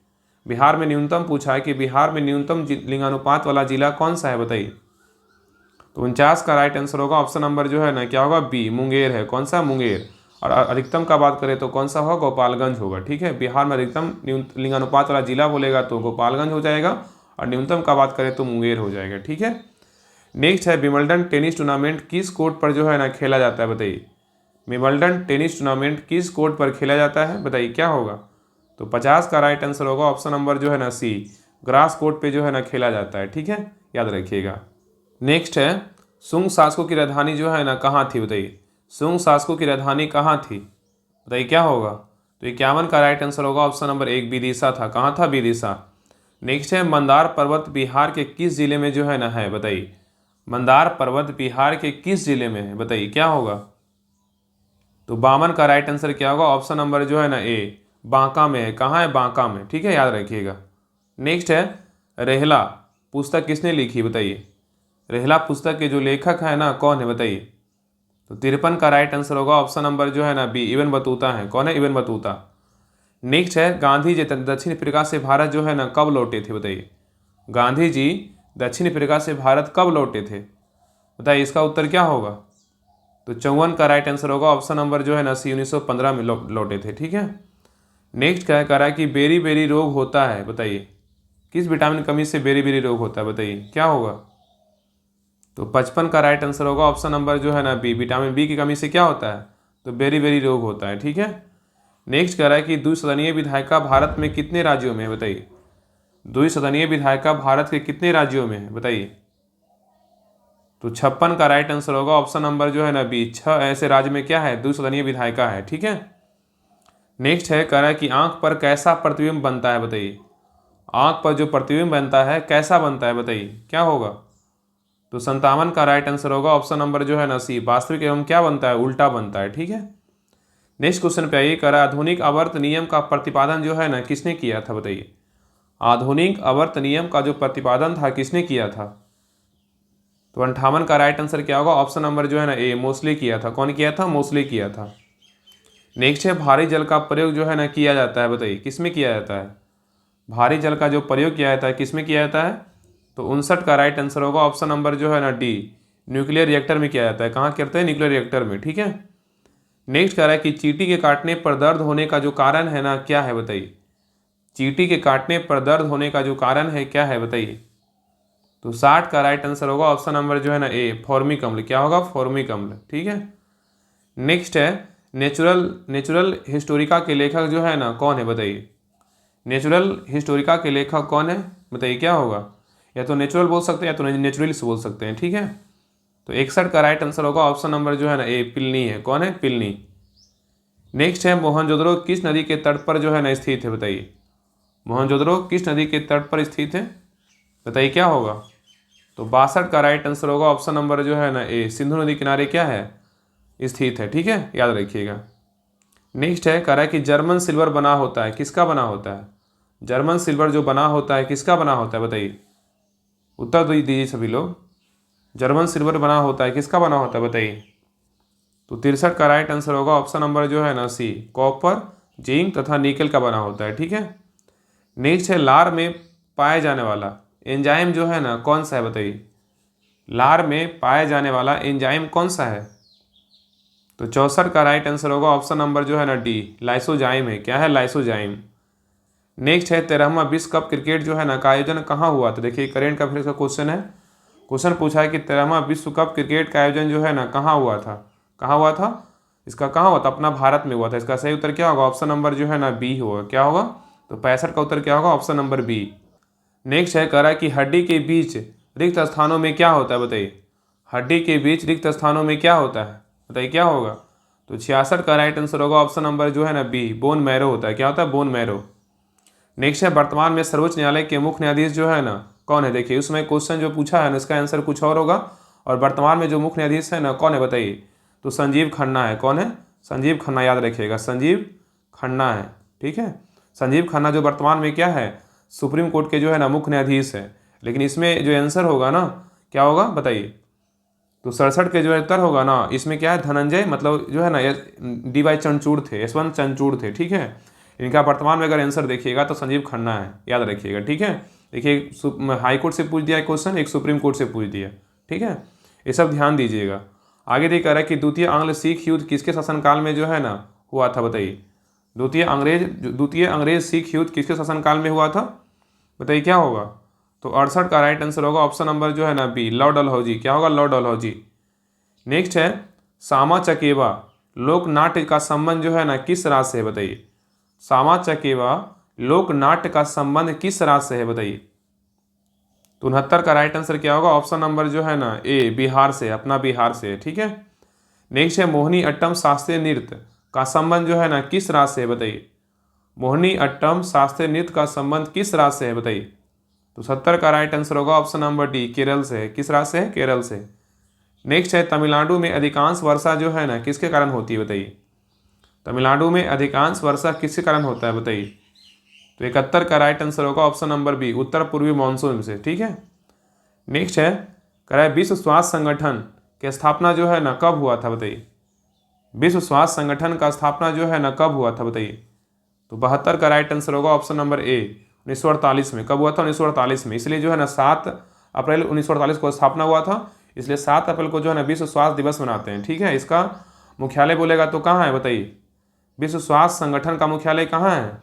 बिहार में न्यूनतम पूछा है कि बिहार में न्यूनतम लिंगानुपात वाला जिला कौन सा है? बताइए। तो 49 का राइट आंसर होगा ऑप्शन नंबर जो है ना क्या होगा? बी, मुंगेर है। कौन सा? मुंगेर। और अधिकतम का बात करें तो कौन सा होगा? गोपालगंज होगा। ठीक है, बिहार में अधिकतम लिंगानुपात वाला जिला बोलेगा तो गोपालगंज हो जाएगा, और न्यूनतम का बात करें तो मुंगेर हो जाएगा। ठीक है, नेक्स्ट है, विंबलडन टेनिस टूर्नामेंट किस कोर्ट पर जो है ना खेला जाता है? बताइए, विंबलडन टेनिस टूर्नामेंट किस कोर्ट पर खेला जाता है, बताइए क्या होगा। तो 50 का राइट आंसर होगा ऑप्शन नंबर जो है ना सी, ग्रास कोर्ट पे जो है ना खेला जाता है, ठीक है, याद रखिएगा। नेक्स्ट है सुंग शासकों की राजधानी जो है ना कहाँ थी, बताइए सुंग शासकों की राजधानी कहाँ थी, बताइए क्या होगा। तो 51 का राइट आंसर होगा ऑप्शन नंबर 1 विदिशा था, कहाँ था, विदिशा। नेक्स्ट है मंदार पर्वत बिहार के किस जिले में जो है ना है, बताइए मंदार पर्वत बिहार के किस जिले में है, बताइए क्या होगा। तो 52 का राइट आंसर क्या होगा, ऑप्शन नंबर जो है ना ए, बांका में है, कहाँ है, बांका में, ठीक है, याद रखिएगा। नेक्स्ट है रेहला पुस्तक किसने लिखी, बताइए रेहला पुस्तक के जो लेखक है ना कौन है, बताइए। तो 53 का राइट आंसर होगा ऑप्शन नंबर जो है ना बी, इब्न बतूता है, कौन है, इब्न बतूता। नेक्स्ट है गांधी जी दक्षिण अफ्रीका से भारत जो है ना कब लौटे थे, बताइए गांधी जी दक्षिण अफ्रीका से भारत कब लौटे थे, बताइए इसका उत्तर क्या होगा। तो 54 का राइट आंसर होगा ऑप्शन नंबर जो है ना सी, 1915 में लौटे थे, ठीक है। नेक्स्ट क्या कह रहा है कि बेरी बेरी रोग होता है, बताइए किस विटामिन की कमी से बेरी बेरी रोग होता है, बताइए क्या होगा। तो 55 का राइट आंसर होगा ऑप्शन नंबर जो है ना बी, विटामिन बी की कमी से क्या होता है, तो बेरी बेरी रोग होता है, ठीक है। नेक्स्ट कह रहा है कि द्विसदनीय विधायिका भारत में कितने राज्यों में है, बताइए द्विसदनीय विधायिका भारत के कितने राज्यों में है, बताइए। तो 56 का राइट आंसर होगा ऑप्शन नंबर जो है ना बी, 6 ऐसे राज्य में क्या है, द्विसदनीय विधायिका है, ठीक है। नेक्स्ट है कह रहा है कि आंख पर कैसा प्रतिबिंब बनता है, बताइए आंख पर जो प्रतिबिंब बनता है कैसा बनता है, बताइए क्या होगा। तो 57 का राइट आंसर होगा ऑप्शन नंबर जो है ना सी, वास्तविक एवं क्या बनता है, उल्टा बनता है, ठीक है। नेक्स्ट क्वेश्चन पे आइए, कह रहा है आधुनिक आवर्त नियम का प्रतिपादन जो है ना किसने किया था, बताइए आधुनिक आवर्त नियम का जो प्रतिपादन था किसने किया था। तो 58 का राइट आंसर क्या होगा, ऑप्शन नंबर जो है ना ए, मोस्टली किया था, कौन किया था, मोस्टली किया था। नेक्स्ट है भारी जल का प्रयोग जो है ना किया जाता है, बताइए किस में किया जाता है, भारी जल का जो प्रयोग किया जाता है किस में किया जाता है। तो 59 का राइट आंसर होगा ऑप्शन नंबर जो है ना डी, न्यूक्लियर रिएक्टर में किया जाता है, कहाँ करते हैं, न्यूक्लियर रिएक्टर में, ठीक है। नेक्स्ट कह रहा है कि चींटी के काटने पर दर्द होने का जो कारण है ना क्या है, बताइए चींटी के काटने पर दर्द होने का जो कारण है क्या है, बताइए। तो 60 का राइट आंसर होगा ऑप्शन नंबर जो है ना ए, फॉर्मिक अम्ल, क्या होगा, फॉर्मिक अम्ल, ठीक है। नेक्स्ट है नेचुरल हिस्टोरिका के लेखक जो है ना कौन है, बताइए नेचुरल हिस्टोरिका के लेखक कौन है, बताइए क्या होगा। या तो नेचुरल बोल सकते हैं या तो नेचुरलिस्ट बोल सकते हैं, ठीक है। तो 61 का राइट आंसर होगा ऑप्शन नंबर जो है ना ए, पिलनी है, कौन है, पिलनी। नेक्स्ट है मोहनजोदड़ो किस नदी के तट पर जो है ना स्थित है, बताइए मोहनजोदड़ो किस नदी के तट पर स्थित है, बताइए क्या होगा। तो 62 का राइट आंसर होगा ऑप्शन नंबर जो है ना ए, सिंधु नदी किनारे क्या है, स्थित है, ठीक है, याद रखिएगा। नेक्स्ट है कह रहा है कि जर्मन सिल्वर बना होता है, किसका बना होता है, जर्मन सिल्वर जो बना होता है किसका बना होता है, बताइए उत्तर दीजिए सभी लोग, जर्मन सिल्वर बना होता है किसका बना होता है, बताइए। तो 63 का राइट आंसर होगा ऑप्शन नंबर जो है ना सी, कॉपर जिंक तथा निकल का बना होता है, ठीक है। नेक्स्ट है लार में पाए जाने वाला एंजाइम जो है ना कौन सा है, बताइए लार में पाया जाने वाला एंजाइम कौन सा है। तो 64 का राइट आंसर होगा ऑप्शन नंबर जो है ना डी, लाइसोजाइम है, क्या है, लाइसोजाइम। नेक्स्ट है 13वां विश्व कप क्रिकेट जो है ना का आयोजन कहाँ हुआ था, देखिए करेंट अफेयर्स का क्वेश्चन है। क्वेश्चन पूछा है कि 13वां विश्व कप क्रिकेट का आयोजन जो है ना कहाँ हुआ था, कहाँ हुआ था, इसका कहाँ हुआ था, अपना भारत में हुआ था। इसका सही उत्तर क्या होगा, ऑप्शन नंबर जो है ना बी होगा, क्या होगा। तो 65 का उत्तर क्या होगा, ऑप्शन नंबर बी। नेक्स्ट है कह रहा है कि हड्डी के बीच रिक्त स्थानों में क्या होता है, बताइए हड्डी के बीच रिक्त स्थानों में क्या होता है, बताइए क्या होगा। तो 66 का राइट आंसर होगा ऑप्शन नंबर जो है ना बी, बोन मैरो होता है, क्या होता है, बोन मैरो। नेक्स्ट है वर्तमान में सर्वोच्च न्यायालय के मुख्य न्यायाधीश जो है ना कौन है, देखिए उसमें क्वेश्चन जो पूछा है ना इसका आंसर कुछ और होगा, और वर्तमान में जो मुख्य न्यायाधीश है ना कौन है, बताइए। तो संजीव खन्ना है, कौन है, संजीव खन्ना, याद रखिएगा संजीव खन्ना है, ठीक है। संजीव खन्ना जो वर्तमान में क्या है, सुप्रीम कोर्ट के जो है ना मुख्य न्यायाधीश है। लेकिन इसमें जो आंसर होगा ना क्या होगा, बताइए। तो 67 के जो उत्तर होगा ना इसमें क्या है, धनंजय मतलब जो है ना डी वाई चंद्रचूड़ थे, यशवंत चंद्रचूड़ थे, ठीक है। इनका वर्तमान में अगर आंसर देखिएगा तो संजीव खन्ना है, याद रखिएगा, ठीक है। देखिए हाई कोर्ट से पूछ दिया क्वेश्चन, एक सुप्रीम कोर्ट से पूछ दिया, ठीक है, ये सब ध्यान दीजिएगा। आगे देखिए कह रहा है कि द्वितीय आंग्ल सिख युद्ध किसके शासनकाल में जो है ना हुआ था, बताइए द्वितीय अंग्रेज सिख युद्ध किसके शासनकाल में हुआ था, बताइए क्या होगा। तो 68 का राइट आंसर होगा ऑप्शन नंबर जो है ना बी, लॉर्ड डलहौजी, क्या होगा, लॉर्ड डलहौजी। नेक्स्ट है सामा चकेवा लोक नाट्य का संबंध जो है ना किस राज्य से है बताइए। सामा चकेवा लोक नाट्य का संबंध किस राज्य से है बताइए। तो 69 का राइट आंसर क्या होगा, ऑप्शन नंबर जो है ना ए, बिहार से, अपना बिहार से। ठीक है। नेक्स्ट है मोहिनी अट्टम शास्त्रीय नृत्य का संबंध जो है ना किस राज्य से है बताइए। मोहिनी अट्टम शास्त्रीय नृत्य का संबंध किस राज्य से है बताइए। तो 70 का राइट आंसर होगा ऑप्शन नंबर डी, केरल से है। किस राज्य से है, केरल से। नेक्स्ट है तमिलनाडु में अधिकांश वर्षा जो है ना किसके कारण होती है बताइए। तमिलनाडु में अधिकांश वर्षा किसके कारण होता है बताइए। तो 71 का राइट आंसर होगा ऑप्शन नंबर बी, उत्तर पूर्वी मानसून से। ठीक है। नेक्स्ट है कह रहा है विश्व स्वास्थ्य संगठन की स्थापना जो है ना कब हुआ था बताइए। विश्व स्वास्थ्य संगठन का स्थापना जो है ना कब हुआ था बताइए। तो 72 का राइट आंसर होगा ऑप्शन नंबर ए, 1948 में। कब हुआ था, 1948 में। इसलिए जो है ना 7 अप्रैल 1948 को स्थापना हुआ था, इसलिए 7 अप्रैल को जो है ना विश्व स्वास्थ्य दिवस मनाते हैं। ठीक है। इसका मुख्यालय बोलेगा तो कहाँ है बताइए। विश्व स्वास्थ्य संगठन का मुख्यालय कहाँ है,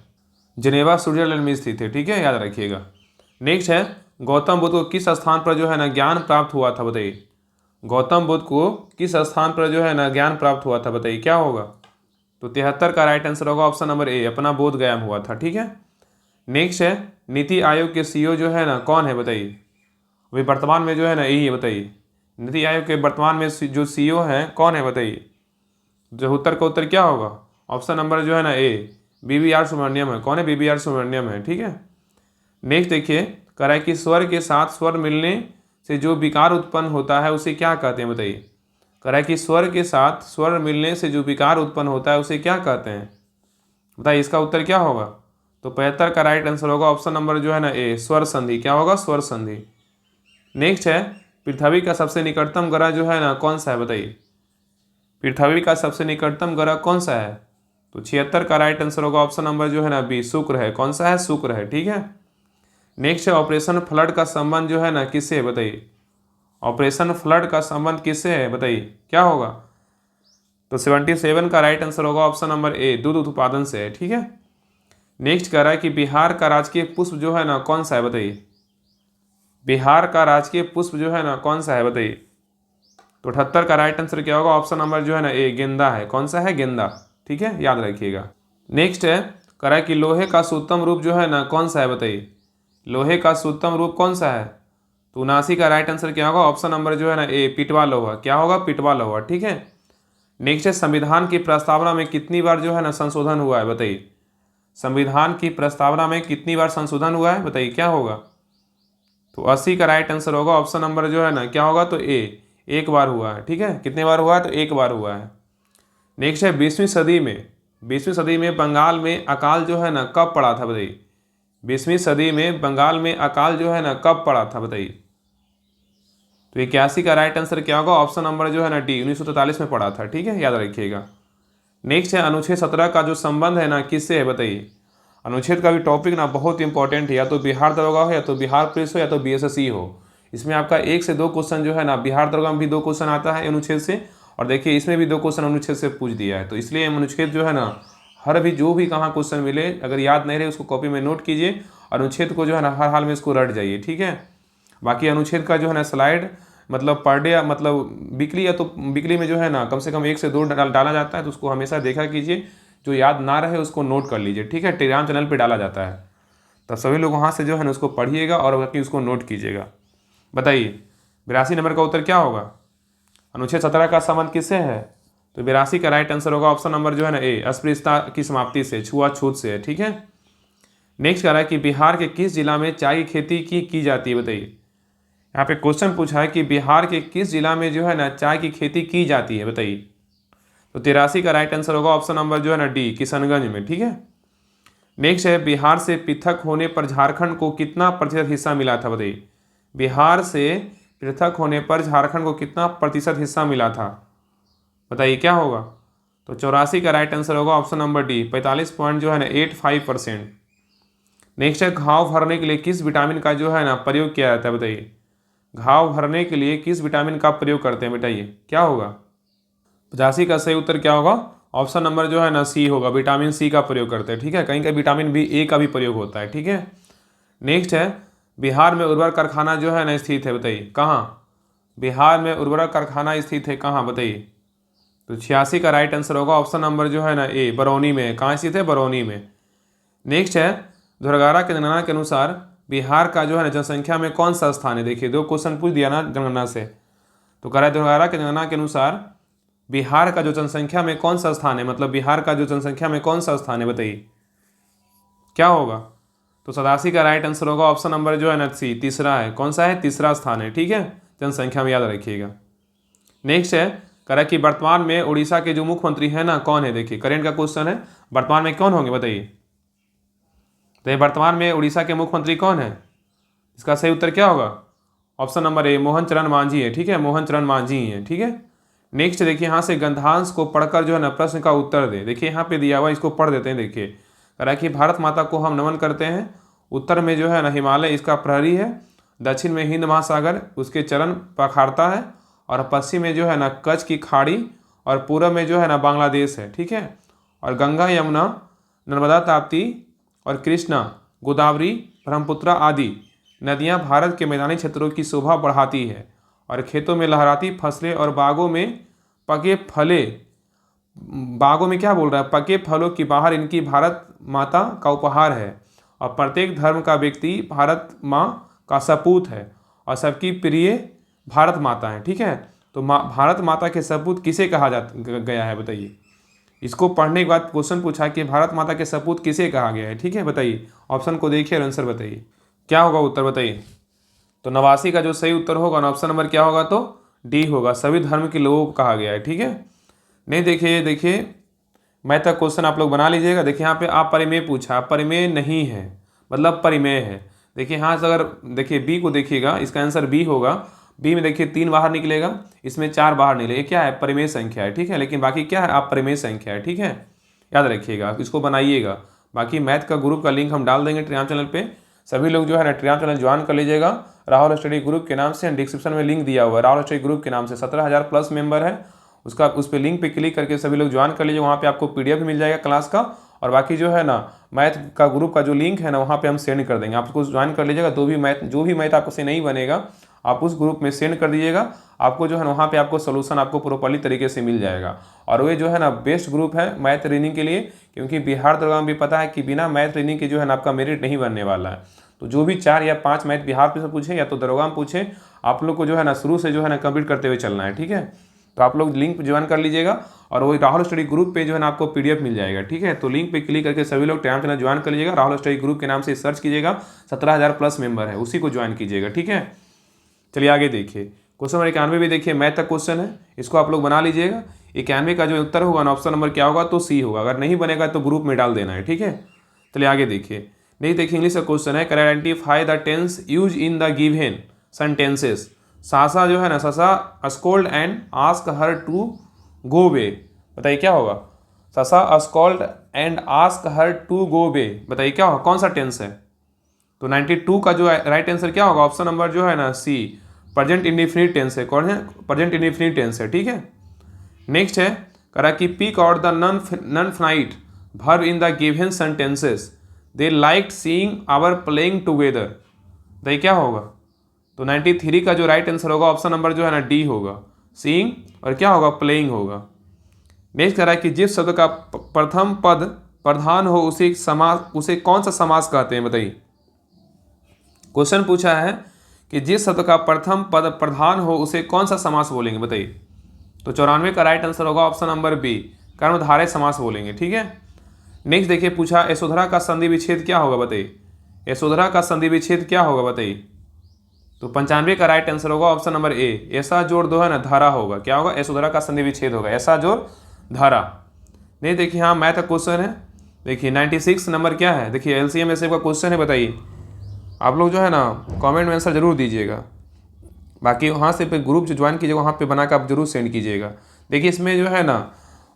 जिनेवा स्विट्जरलैंड में स्थित है। ठीक है, याद रखिएगा। नेक्स्ट है गौतम बुद्ध को किस स्थान पर जो है ना ज्ञान प्राप्त हुआ था बताइए। गौतम बुद्ध को किस स्थान पर जो है ना ज्ञान प्राप्त हुआ था बताइए, क्या होगा। तो 73 का राइट आंसर होगा ऑप्शन नंबर ए, अपना बोध गया में हुआ था। ठीक है। नेक्स्ट है नीति आयोग के सीईओ जो है ना कौन है बताइए। अभी वर्तमान में जो है ना यही है बताइए। नीति आयोग के वर्तमान में जो सीईओ हैं कौन है बताइए। जो उत्तर का उत्तर क्या होगा, ऑप्शन नंबर जो है ना ए, BVR सुब्रमण्यम है। कौन है, BVR सुब्रमण्यम है। ठीक है। नेक्स्ट देखिए कह रहा है कि स्वर के साथ स्वर मिलने से जो विकार उत्पन्न होता है उसे क्या कहते हैं बताइए। कह रहा है कि स्वर के साथ स्वर मिलने से जो विकार उत्पन्न होता है उसे क्या कहते हैं बताइए। इसका उत्तर क्या होगा। तो 75 का राइट आंसर होगा ऑप्शन नंबर जो है ना ए, स्वर संधि। क्या होगा, स्वर संधि। नेक्स्ट है पृथ्वी का सबसे निकटतम ग्रह जो है ना कौन सा है बताइए। पृथ्वी का सबसे निकटतम ग्रह कौन सा है। तो 76 का राइट आंसर होगा ऑप्शन नंबर जो है ना बी, शुक्र है। कौन सा है, शुक्र है। ठीक है। नेक्स्ट है ऑपरेशन फ्लड का संबंध जो है ना किससे है बताइए। ऑपरेशन फ्लड का संबंध किससे है बताइए, क्या होगा। तो 77 का राइट आंसर होगा ऑप्शन नंबर ए, दूध उत्पादन से है। ठीक है। नेक्स्ट कह रहा है कि बिहार का राजकीय पुष्प जो है ना कौन सा है बताइए। बिहार का राजकीय पुष्प जो है ना कौन सा है बताइए। तो 78 का राइट आंसर क्या होगा, ऑप्शन नंबर जो है ना ए, गेंदा है। कौन सा है, गेंदा। ठीक है, याद रखिएगा। नेक्स्ट है कह रहा है कि लोहे का शुद्धतम रूप जो है ना कौन सा है बताइए। लोहे का शुद्धतम रूप कौन सा है। तो 79 का राइट आंसर क्या होगा, ऑप्शन नंबर जो है ना ए, पिटवा लोहा। क्या होगा, पिटवा लोहा। ठीक है। नेक्स्ट है संविधान की प्रस्तावना में कितनी बार जो है ना संशोधन हुआ है बताइए। संविधान की प्रस्तावना में कितनी बार संशोधन हुआ है बताइए, क्या होगा। तो 80 का राइट आंसर होगा ऑप्शन नंबर जो है ना क्या होगा, तो ए, एक बार हुआ है। ठीक है। कितने बार हुआ है, तो एक बार हुआ है। नेक्स्ट है 20वीं सदी में बंगाल में अकाल जो है ना कब पड़ा था बताइए। 20वीं सदी में बंगाल में अकाल जो है ना कब पड़ा था बताइए। तो 81 का राइट आंसर क्या होगा, ऑप्शन नंबर जो है ना डी, 1943 में पड़ा था। ठीक है, याद रखिएगा। नेक्स्ट है अनुच्छेद 17 का जो संबंध है ना किससे है बताइए। अनुच्छेद का भी टॉपिक ना बहुत इंपॉर्टेंट है, या तो बिहार दरोगा हो, या तो बिहार पुलिस हो, या तो BSSC हो। इसमें आपका 1 से 2 क्वेश्चन जो है ना बिहार दरोगा में भी 2 क्वेश्चन आता है अनुच्छेद से, और देखिए इसमें भी 2 क्वेश्चन अनुच्छेद से पूछ दिया है। तो इसलिए अनुच्छेद जो है ना हर भी जो भी कहाँ क्वेश्चन मिले, अगर याद नहीं रहे उसको कॉपी में नोट कीजिए, अनुच्छेद को जो है ना हर हाल में इसको रट जाइए। ठीक है। बाकी अनुच्छेद का जो है ना स्लाइड मतलब पर डे मतलब वीकली, या तो वीकली में जो है ना कम से कम 1 से 2 डाला जाता है, तो उसको हमेशा देखा कीजिए। जो याद ना रहे उसको नोट कर लीजिए। ठीक है। टेलीग्राम चैनल पे डाला जाता है, तो सभी लोग वहाँ से जो है ना उसको पढ़िएगा और बाकी उसको नोट कीजिएगा। बताइए 82 नंबर का उत्तर क्या होगा। अनुच्छेद 17 का संबंध किससे है। तो 82 का राइट आंसर होगा ऑप्शन नंबर जो है ना ए, अस्पृश्यता की समाप्ति से, छुआछूत से है। ठीक है। नेक्स्ट कह रहा है कि बिहार के किस जिला में चाय की खेती की जाती है बताइए। यहाँ पे क्वेश्चन पूछा है कि बिहार के किस जिला में जो है ना चाय की खेती की जाती है बताइए। तो 83 का राइट आंसर होगा ऑप्शन नंबर जो है ना डी, किशनगंज में। ठीक है। नेक्स्ट है बिहार से पृथक होने पर झारखंड को कितना प्रतिशत हिस्सा मिला था बताइए। बिहार से पृथक होने पर झारखंड को कितना प्रतिशत हिस्सा मिला था बताइए, क्या होगा। तो 84 का राइट आंसर होगा ऑप्शन नंबर डी, 45 पॉइंट जो है ना 85%। नेक्स्ट है घाव भरने के लिए किस विटामिन का जो है ना प्रयोग किया जाता है बताइए। घाव भरने के लिए किस विटामिन का प्रयोग करते हैं बताइए, क्या होगा। 85 का सही उत्तर क्या होगा, ऑप्शन नंबर जो है ना सी होगा, विटामिन सी का प्रयोग करते हैं। ठीक है। कहीं का विटामिन B का भी प्रयोग होता है। ठीक है। नेक्स्ट है बिहार में उर्वरक कारखाना जो है ना स्थित है बताइए, कहाँ। बिहार में उर्वरक कारखाना स्थित है कहाँ बताइए। तो 86 का राइट आंसर होगा ऑप्शन नंबर जो है ना ए, बरौनी में। कहाँ स्थित है? बरौनी में। नेक्स्ट है दुर्गारा की जनगणना के अनुसार बिहार का जो है ना जनसंख्या में कौन सा स्थान है? देखिए 2 क्वेश्चन पूछ दिया ना जनगणना से, तो कह रहा है दुर्गारा की जनगणना के अनुसार बिहार का जो जनसंख्या में कौन सा स्थान है, मतलब बिहार का जो जनसंख्या में कौन सा स्थान है, बताइए क्या होगा? तो 87 का राइट आंसर होगा ऑप्शन नंबर जो है ना सी, तीसरा है। कौन सा है? तीसरा स्थान है। ठीक है, जनसंख्या में याद रखिएगा। नेक्स्ट है करा कि वर्तमान में उड़ीसा के जो मुख्यमंत्री है ना कौन है? देखिए करेंट का क्वेश्चन है, वर्तमान में कौन होंगे बताइए। तो वर्तमान में उड़ीसा के मुख्यमंत्री कौन है? इसका सही उत्तर क्या होगा? ऑप्शन नंबर ए, मोहन चरण मांझी है। ठीक है, मोहन चरण मांझी ही है। ठीक है, नेक्स्ट देखिए यहाँ से गंधांश को पढ़कर जो है ना प्रश्न का उत्तर दे। देखिए यहाँ पे दिया हुआ, इसको पढ़ देते हैं। देखिए कह रहा है कि भारत माता को हम नमन करते हैं। उत्तर में जो है ना हिमालय इसका प्रहरी है, दक्षिण में हिंद महासागर उसके चरण पखारता है, और पश्चिम में जो है ना कच्छ की खाड़ी, और पूर्व में जो है ना बांग्लादेश है। ठीक है, और गंगा यमुना नर्मदा ताप्ती और कृष्णा गोदावरी ब्रह्मपुत्रा आदि नदियां भारत के मैदानी क्षेत्रों की शोभा बढ़ाती है, और खेतों में लहराती फसलें और बागों में पके फले, बागों में क्या बोल रहा है? पके फलों की बाहर इनकी भारत माता का उपहार है, और प्रत्येक धर्म का व्यक्ति भारत माँ का सपूत है, और सबकी प्रिय भारत माता है। ठीक है, तो भारत माता के सपूत किसे कहा गया है बताइए। इसको पढ़ने के बाद क्वेश्चन पूछा कि भारत माता के सपूत किसे कहा गया है। ठीक है, बताइए, ऑप्शन को देखिए और आंसर बताइए क्या होगा उत्तर बताइए। तो 89 का जो सही उत्तर होगा ना ऑप्शन नंबर क्या होगा? तो डी होगा, सभी धर्म के लोगों को कहा गया है। ठीक है, नहीं देखिए मैं तक क्वेश्चन आप लोग बना लीजिएगा। देखिए यहाँ पे आप परिमेय पूछा, परिमेय नहीं है मतलब परिमेय है। देखिए यहाँ से अगर देखिए बी को देखिएगा, इसका आंसर बी होगा। बी में देखिए 3 बाहर निकलेगा, इसमें 4 बाहर निकलेगा। क्या है? परिमेय संख्या है। ठीक है, लेकिन बाकी क्या है? आप परिमेय संख्या है। ठीक है, याद रखिएगा, इसको बनाइएगा। बाकी मैथ का ग्रुप का लिंक हम डाल देंगे टेलीग्राम चैनल पे, सभी लोग जो है ना टेलीग्राम चैनल ज्वाइन कर लीजिएगा। राहुल स्टडी ग्रुप के नाम से डिस्क्रिप्शन में लिंक दिया हुआ है, राहुल स्टडी ग्रुप के नाम से 17,000 प्लस मेंबर है। उसका उस पर लिंक पे क्लिक करके सभी लोग ज्वाइन कर लीजिए। वहाँ पे आपको PDF भी मिल जाएगा क्लास का, और बाकी जो है ना मैथ का ग्रुप का जो लिंक है ना वहाँ पे हम सेंड कर देंगे, आप उसको ज्वाइन कर लीजिएगा। जो भी मैथ आपको से नहीं बनेगा आप उस ग्रुप में सेंड कर दीजिएगा, आपको जो है वहाँ पे आपको सोल्यूशन आपको प्रॉपर्ली तरीके से मिल जाएगा। और वो जो है ना बेस्ट ग्रुप है मैथ रीडिंग के लिए, क्योंकि बिहार दरगाह में भी पता है कि बिना मैथ रीडिंग के जो है ना आपका मेरिट नहीं बनने वाला है। तो जो भी 4 या 5 मैथ बिहार पे से पूछे या तो दरगाह में पूछे, आप लोग को जो है ना शुरू से जो है ना कंप्लीट करते हुए चलना है। ठीक है, तो आप लोग लिंक ज्वाइन कर लीजिएगा, और वही राहुल स्टडी ग्रुप पे जो है ना आपको PDF मिल जाएगा। ठीक है, तो लिंक पे क्लिक करके सभी लोग टेलीग्राम चैनल ज्वाइन कर लीजिएगा। राहुल स्टडी ग्रुप के नाम से सर्च कीजिएगा, 17,000 प्लस मेंबर है, उसी को ज्वाइन कीजिएगा। ठीक है, चलिए आगे देखिए क्वेश्चन नंबर 91 भी देखिए मैथ का क्वेश्चन है, इसको आप लोग बना लीजिएगा। 91 का जो उत्तर होगा ना ऑप्शन नंबर क्या होगा? तो सी होगा। अगर नहीं बनेगा तो ग्रुप में डाल देना है। ठीक है, चलिए आगे देखिए। नहीं देखिए इंग्लिश का क्वेश्चन है, can identify the tense use in the given sentences. Sasha जो है ना, Sasha scold and ask her to go away, बताइए क्या होगा? Sasha scold and ask her to go away, बताइए क्या होगा? कौन सा टेंस है? तो 92 का जो राइट आंसर क्या होगा? ऑप्शन नंबर जो है ना सी, प्रेजेंट इंडेफिनिट टेंस है। कौन है? प्रेजेंट इंडेफिनिट टेंस है। ठीक है, नेक्स्ट है करा कि pick out the non finite verb in the given sentences they liked seeing our playing together, बताइए क्या होगा? तो 93 का जो राइट आंसर होगा ऑप्शन नंबर जो है ना डी होगा, सीइंग और क्या होगा? प्लेइंग होगा। नेक्स्ट कह रहा है कि जिस शब्द का प्रथम पद प्रधान हो उसे कौन सा समास कहते हैं, बताइए। क्वेश्चन पूछा है कि जिस शब्द का प्रथम पद प्रधान हो उसे कौन सा समास बोलेंगे, बताइए। तो 94 का राइट आंसर होगा ऑप्शन नंबर बी, कर्मधारय समास बोलेंगे। ठीक है, नेक्स्ट देखिए पूछा यशोधरा का संधि विच्छेद क्या होगा, बताइए। यशोधरा का संधि विच्छेद क्या होगा, बताइए। तो 95 का राइट आंसर होगा ऑप्शन नंबर ए, ऐसा जोड़ दो है ना धारा होगा। क्या होगा? यशोधरा का संधि विच्छेद होगा, ऐसा जोड़ धारा। नहीं देखिए हाँ मैथ का क्वेश्चन है, देखिए 96 नंबर क्या है? देखिए LCM ऐसे का क्वेश्चन है, बताइए। आप लोग जो है ना कमेंट में आंसर जरूर दीजिएगा, बाकी वहाँ से पे ग्रुप जो ज्वाइन कीजिएगा वहाँ पे बना कर आप जरूर सेंड कीजिएगा। देखिए इसमें जो है ना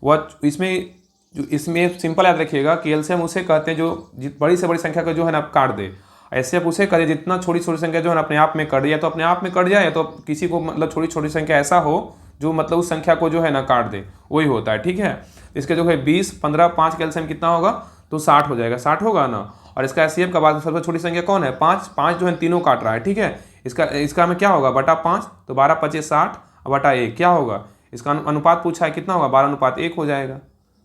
वह इसमें सिंपल याद रखिएगा कि LCM उसे कहते हैं जो बड़ी से बड़ी संख्या का जो है ना आप काट दे। ऐसे आप उसे करें जितना छोटी छोटी संख्या जो है ना अपने आप में कट जाए तो अपने आप में कट जाए, या तो किसी को मतलब छोटी छोटी संख्या ऐसा हो जो मतलब उस संख्या को जो है ना काट दे, वही होता है। ठीक है, इसके जो है 20, 15, 5 का LCM कितना होगा? तो 60 हो जाएगा, 60 होगा ना। और इसका HCF का बाद सबसे छोटी संख्या कौन है? 5, 5 जो है तीनों काट रहा है। ठीक है, इसका में क्या होगा? बटा 5, तो 12 × 25 = 60 बटा 1 क्या होगा? इसका अनुपात पूछा है, कितना होगा 12:1 हो जाएगा।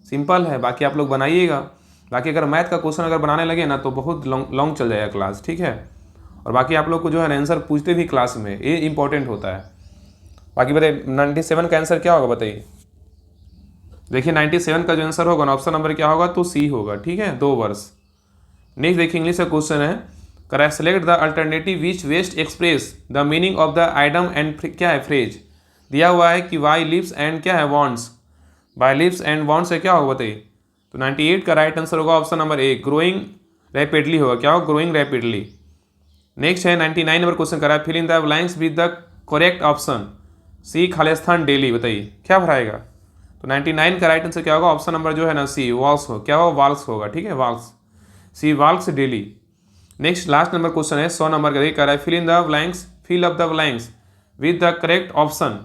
सिंपल है, बाकी आप लोग बनाइएगा। बाकी अगर मैथ का क्वेश्चन अगर बनाने लगे ना तो बहुत लॉन्ग चल जाएगा क्लास, ठीक है। और बाकी आप लोग को जो है आंसर पूछते भी क्लास में, ये इंपॉर्टेंट होता है। बाकी बताइए 97 का आंसर क्या होगा बताइए। देखिए 97 का जो आंसर होगा ना, ऑप्शन नंबर क्या होगा, तो सी होगा, ठीक है, 2 वर्ष। नेक्स्ट देखिए इंग्लिश का क्वेश्चन है, correct select the alternative which best express the meaning of the item and क्या है फ्रेज। दिया हुआ है कि वाई लिव्स एंड क्या है wants, by lives and wants से क्या होगा बताइए। तो 98 का राइट आंसर होगा option number A, growing rapidly होगा, क्या होगा, ग्रोइंग रैपिडली। नेक्स्ट है 99 नंबर क्वेश्चन करा है, fill in the blanks with the correct option, C Khalistan daily, बताइए क्या भराएगा। तो 99 का राइट आंसर क्या होगा, ऑप्शन नंबर जो है ना सी, वॉल्स हो, क्या होगा, वाल्स होगा, ठीक है, walks, she walks daily. Next last number question है 100 नंबर का, देखिए कह रहा है fill in the blanks, fill up the blanks with the correct option.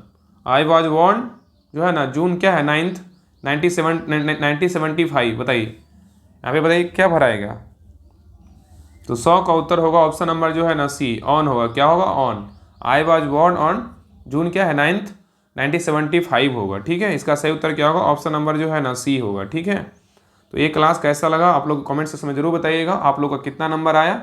I was born जो है ना जून क्या है 9th 1975, बताइए यहाँ पे बताइए क्या भराएगा। तो 100 का उत्तर होगा ऑप्शन नंबर जो है ना सी, ऑन होगा, क्या होगा, on. I was born on June क्या है 9th 1975 होगा, ठीक है। इसका सही उत्तर क्या होगा, ऑप्शन नंबर जो है ना सी होगा, ठीक है। तो ये क्लास कैसा लगा आप लोग कमेंट सेक्शन में जरूर बताइएगा। आप लोग का कितना नंबर आया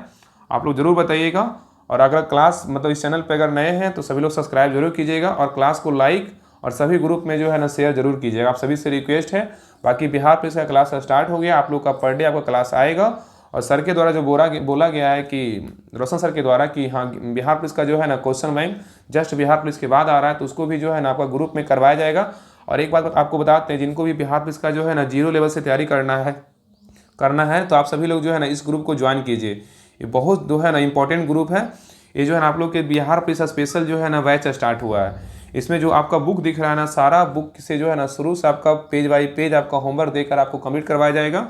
आप लोग जरूर बताइएगा। और अगर क्लास मतलब इस चैनल पे अगर नए हैं तो सभी लोग सब्सक्राइब जरूर कीजिएगा और क्लास को लाइक और सभी ग्रुप में जो है ना शेयर जरूर कीजिएगा। आप सभी से रिक्वेस्ट है। बाकी बिहार पुलिस का क्लास स्टार्ट हो गया, आप लोग का पर डे आपका क्लास आएगा। और सर के द्वारा जो बोला गया है कि रोशन सर के द्वारा कि हाँ बिहार पुलिस का जो है ना question bank just Bihar police के बाद आ रहा है, तो उसको भी जो है ना आपका ग्रुप में करवाया जाएगा। और एक बात आपको बताते हैं, जिनको भी बिहार पुलिस का जो है ना 0 लेवल से तैयारी करना है तो आप सभी लोग जो है ना इस ग्रुप को ज्वाइन कीजिए। ये बहुत जो है ना इंपॉर्टेंट ग्रुप है। ये जो है ना आप लोग के बिहार पुलिस स्पेशल जो है ना बैच स्टार्ट हुआ है। इसमें जो आपका बुक दिख रहा है ना, सारा बुक से जो है ना शुरू से आपका पेज बाई पेज आपका होमवर्क देकर आपको कंप्लीट करवाया जाएगा।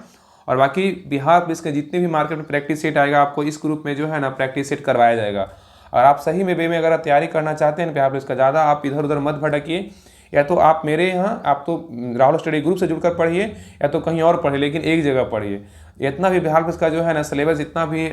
और बाकी बिहार पुलिस के जितने भी मार्केट में प्रैक्टिस सेट आएगा आपको इस ग्रुप में जो है ना प्रैक्टिस सेट करवाया जाएगा। और आप सही में वे में अगर तैयारी करना चाहते हैं बिहार पुलिस का, ज़्यादा आप इधर उधर मत भटकिए। या तो आप मेरे यहाँ आप तो राहुल स्टडी ग्रुप से जुड़कर पढ़िए या तो कहीं और पढ़िए, लेकिन एक जगह पढ़िए। इतना भी बिहार पुलिस का जो है ना सिलेबस इतना भी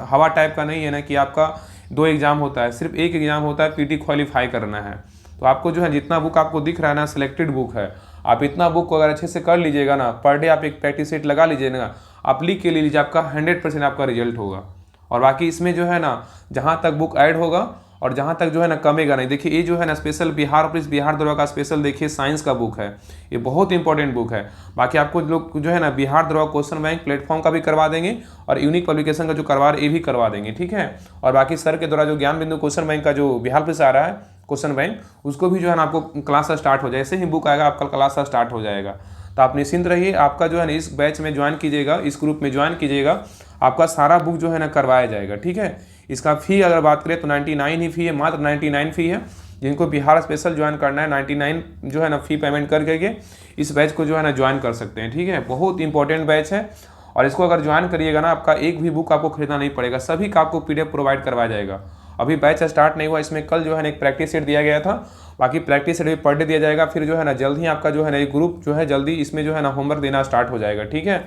हवा टाइप का नहीं है ना कि आपका 2 एग्जाम होता है, सिर्फ 1 एग्जाम होता है, पीटी क्वालिफाई करना है। तो आपको जो है जितना बुक आपको दिख रहा है ना सिलेक्टेड बुक है, आप इतना बुक को अगर अच्छे से कर लीजिएगा ना, पर डे आप एक प्रैक्टिस सेट लगा लीजिएगा, आप लिख के ले लीजिए, आपका 100% आपका रिजल्ट होगा। और बाकी इसमें जो है ना जहाँ तक बुक ऐड होगा और जहाँ तक जो है ना कमेगा नहीं। देखिए ये जो है ना स्पेशल बिहार पुलिस बिहार दरोगा का स्पेशल देखिए साइंस का बुक है, ये बहुत इंपॉर्टेंट बुक है। बाकी आपको लोग जो है ना बिहार दरोगा क्वेश्चन बैंक प्लेटफॉर्म का भी करवा देंगे और यूनिक पब्लिकेशन का जो करवा रहे ये भी करवा देंगे, ठीक है। और बाकी सर के द्वारा जो ज्ञान बिंदु क्वेश्चन बैंक का जो बिहार पुलिस आ रहा है क्वेश्चन बैंक, उसको भी जो है ना आपको क्लास स्टार्ट हो जाए, जैसे ही बुक आएगा आपका क्लास स्टार्ट हो जाएगा। तो आप निश्चिंत रहिए, आपका जो है ना इस बैच में ज्वाइन कीजिएगा, इस ग्रुप में ज्वाइन कीजिएगा, आपका सारा बुक जो है ना करवाया जाएगा, ठीक है। इसका फ़ी अगर बात करें तो 99 ही फ़ी है, मात्र 99 फ़ी है। जिनको बिहार स्पेशल ज्वाइन करना है 99 जो है ना फ़ी पेमेंट करके इस बैच को जो है ना ज्वाइन कर सकते हैं, ठीक है। बहुत इंपॉर्टेंट बैच है और इसको अगर ज्वाइन करिएगा ना आपका एक भी बुक आपको खरीदना नहीं पड़ेगा, सभी का आपको PDF प्रोवाइड करवाया जाएगा। अभी बैच स्टार्ट नहीं हुआ, इसमें कल जो है ना एक प्रैक्टिस सेट दिया गया था, बाकी प्रैक्टिस सेट भी पर डे दिया जाएगा। फिर जो है ना जल्द ही आपका जो है ना एक ग्रुप जो है जल्दी इसमें जो है ना होमवर्क देना स्टार्ट हो जाएगा, ठीक है।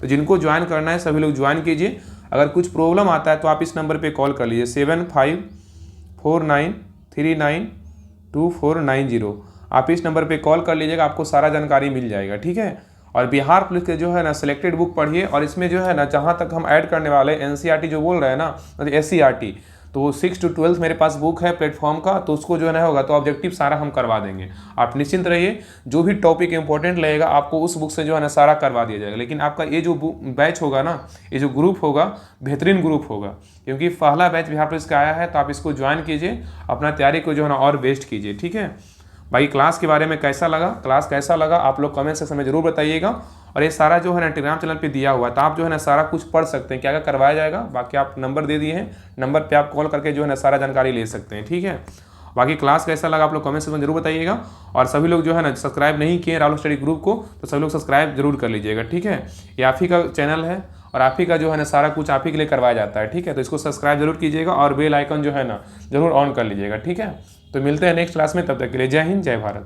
तो जिनको ज्वाइन करना है सभी लोग ज्वाइन कीजिए। अगर कुछ प्रॉब्लम आता है तो आप इस नंबर पे कॉल कर लीजिए 7549392490। आप इस नंबर पे कॉल कर लीजिएगा, आपको सारा जानकारी मिल जाएगा, ठीक है। और बिहार पुलिस के जो है ना सिलेक्टेड बुक पढ़िए और इसमें जो है ना जहाँ तक हम ऐड करने वाले NCERT जो बोल रहे हैं ना, मतलब SCERT, तो 6 to 12 मेरे पास बुक है प्लेटफॉर्म का, तो उसको जो है ना होगा तो ऑब्जेक्टिव सारा हम करवा देंगे। आप निश्चिंत रहिए, जो भी टॉपिक इंपॉर्टेंट लगेगा आपको उस बुक से जो है ना सारा करवा दिया जाएगा। लेकिन आपका ये जो बैच होगा ना, ये जो ग्रुप होगा बेहतरीन ग्रुप होगा, क्योंकि पहला बैच बिहार पुलिस का आया है। तो आप इसको ज्वाइन कीजिए, अपना तैयारी को जो है ना और बेस्ट कीजिए, ठीक है। भाई क्लास के बारे में कैसा लगा, क्लास कैसा लगा आप लोग कमेंट सेक्शन में जरूर बताइएगा। और ये सारा जो है ना टेलीग्राम चैनल पे दिया हुआ है, तो आप जो है ना सारा कुछ पढ़ सकते हैं, क्या क्या करवाया जाएगा। बाकी आप नंबर दे दिए हैं, नंबर पे आप कॉल करके जो है ना सारा जानकारी ले सकते हैं, ठीक है। बाकी क्लास कैसा लगा आप लोग कमेंट सेक्शन में जरूर बताइएगा। और सभी लोग जो है ना सब्सक्राइब नहीं किए राहुल स्टडी ग्रुप को, तो सभी लोग सब्सक्राइब जरूर कर लीजिएगा, ठीक है। ये आप ही का चैनल है और आप ही का जो है ना सारा कुछ आप ही के लिए करवाया जाता है, ठीक है। तो इसको सब्सक्राइब जरूर कीजिएगा और बेल आइकन जो है ना जरूर ऑन कर लीजिएगा, ठीक है। तो मिलते हैं नेक्स्ट क्लास में, तब तक के लिए जय हिंद जय भारत।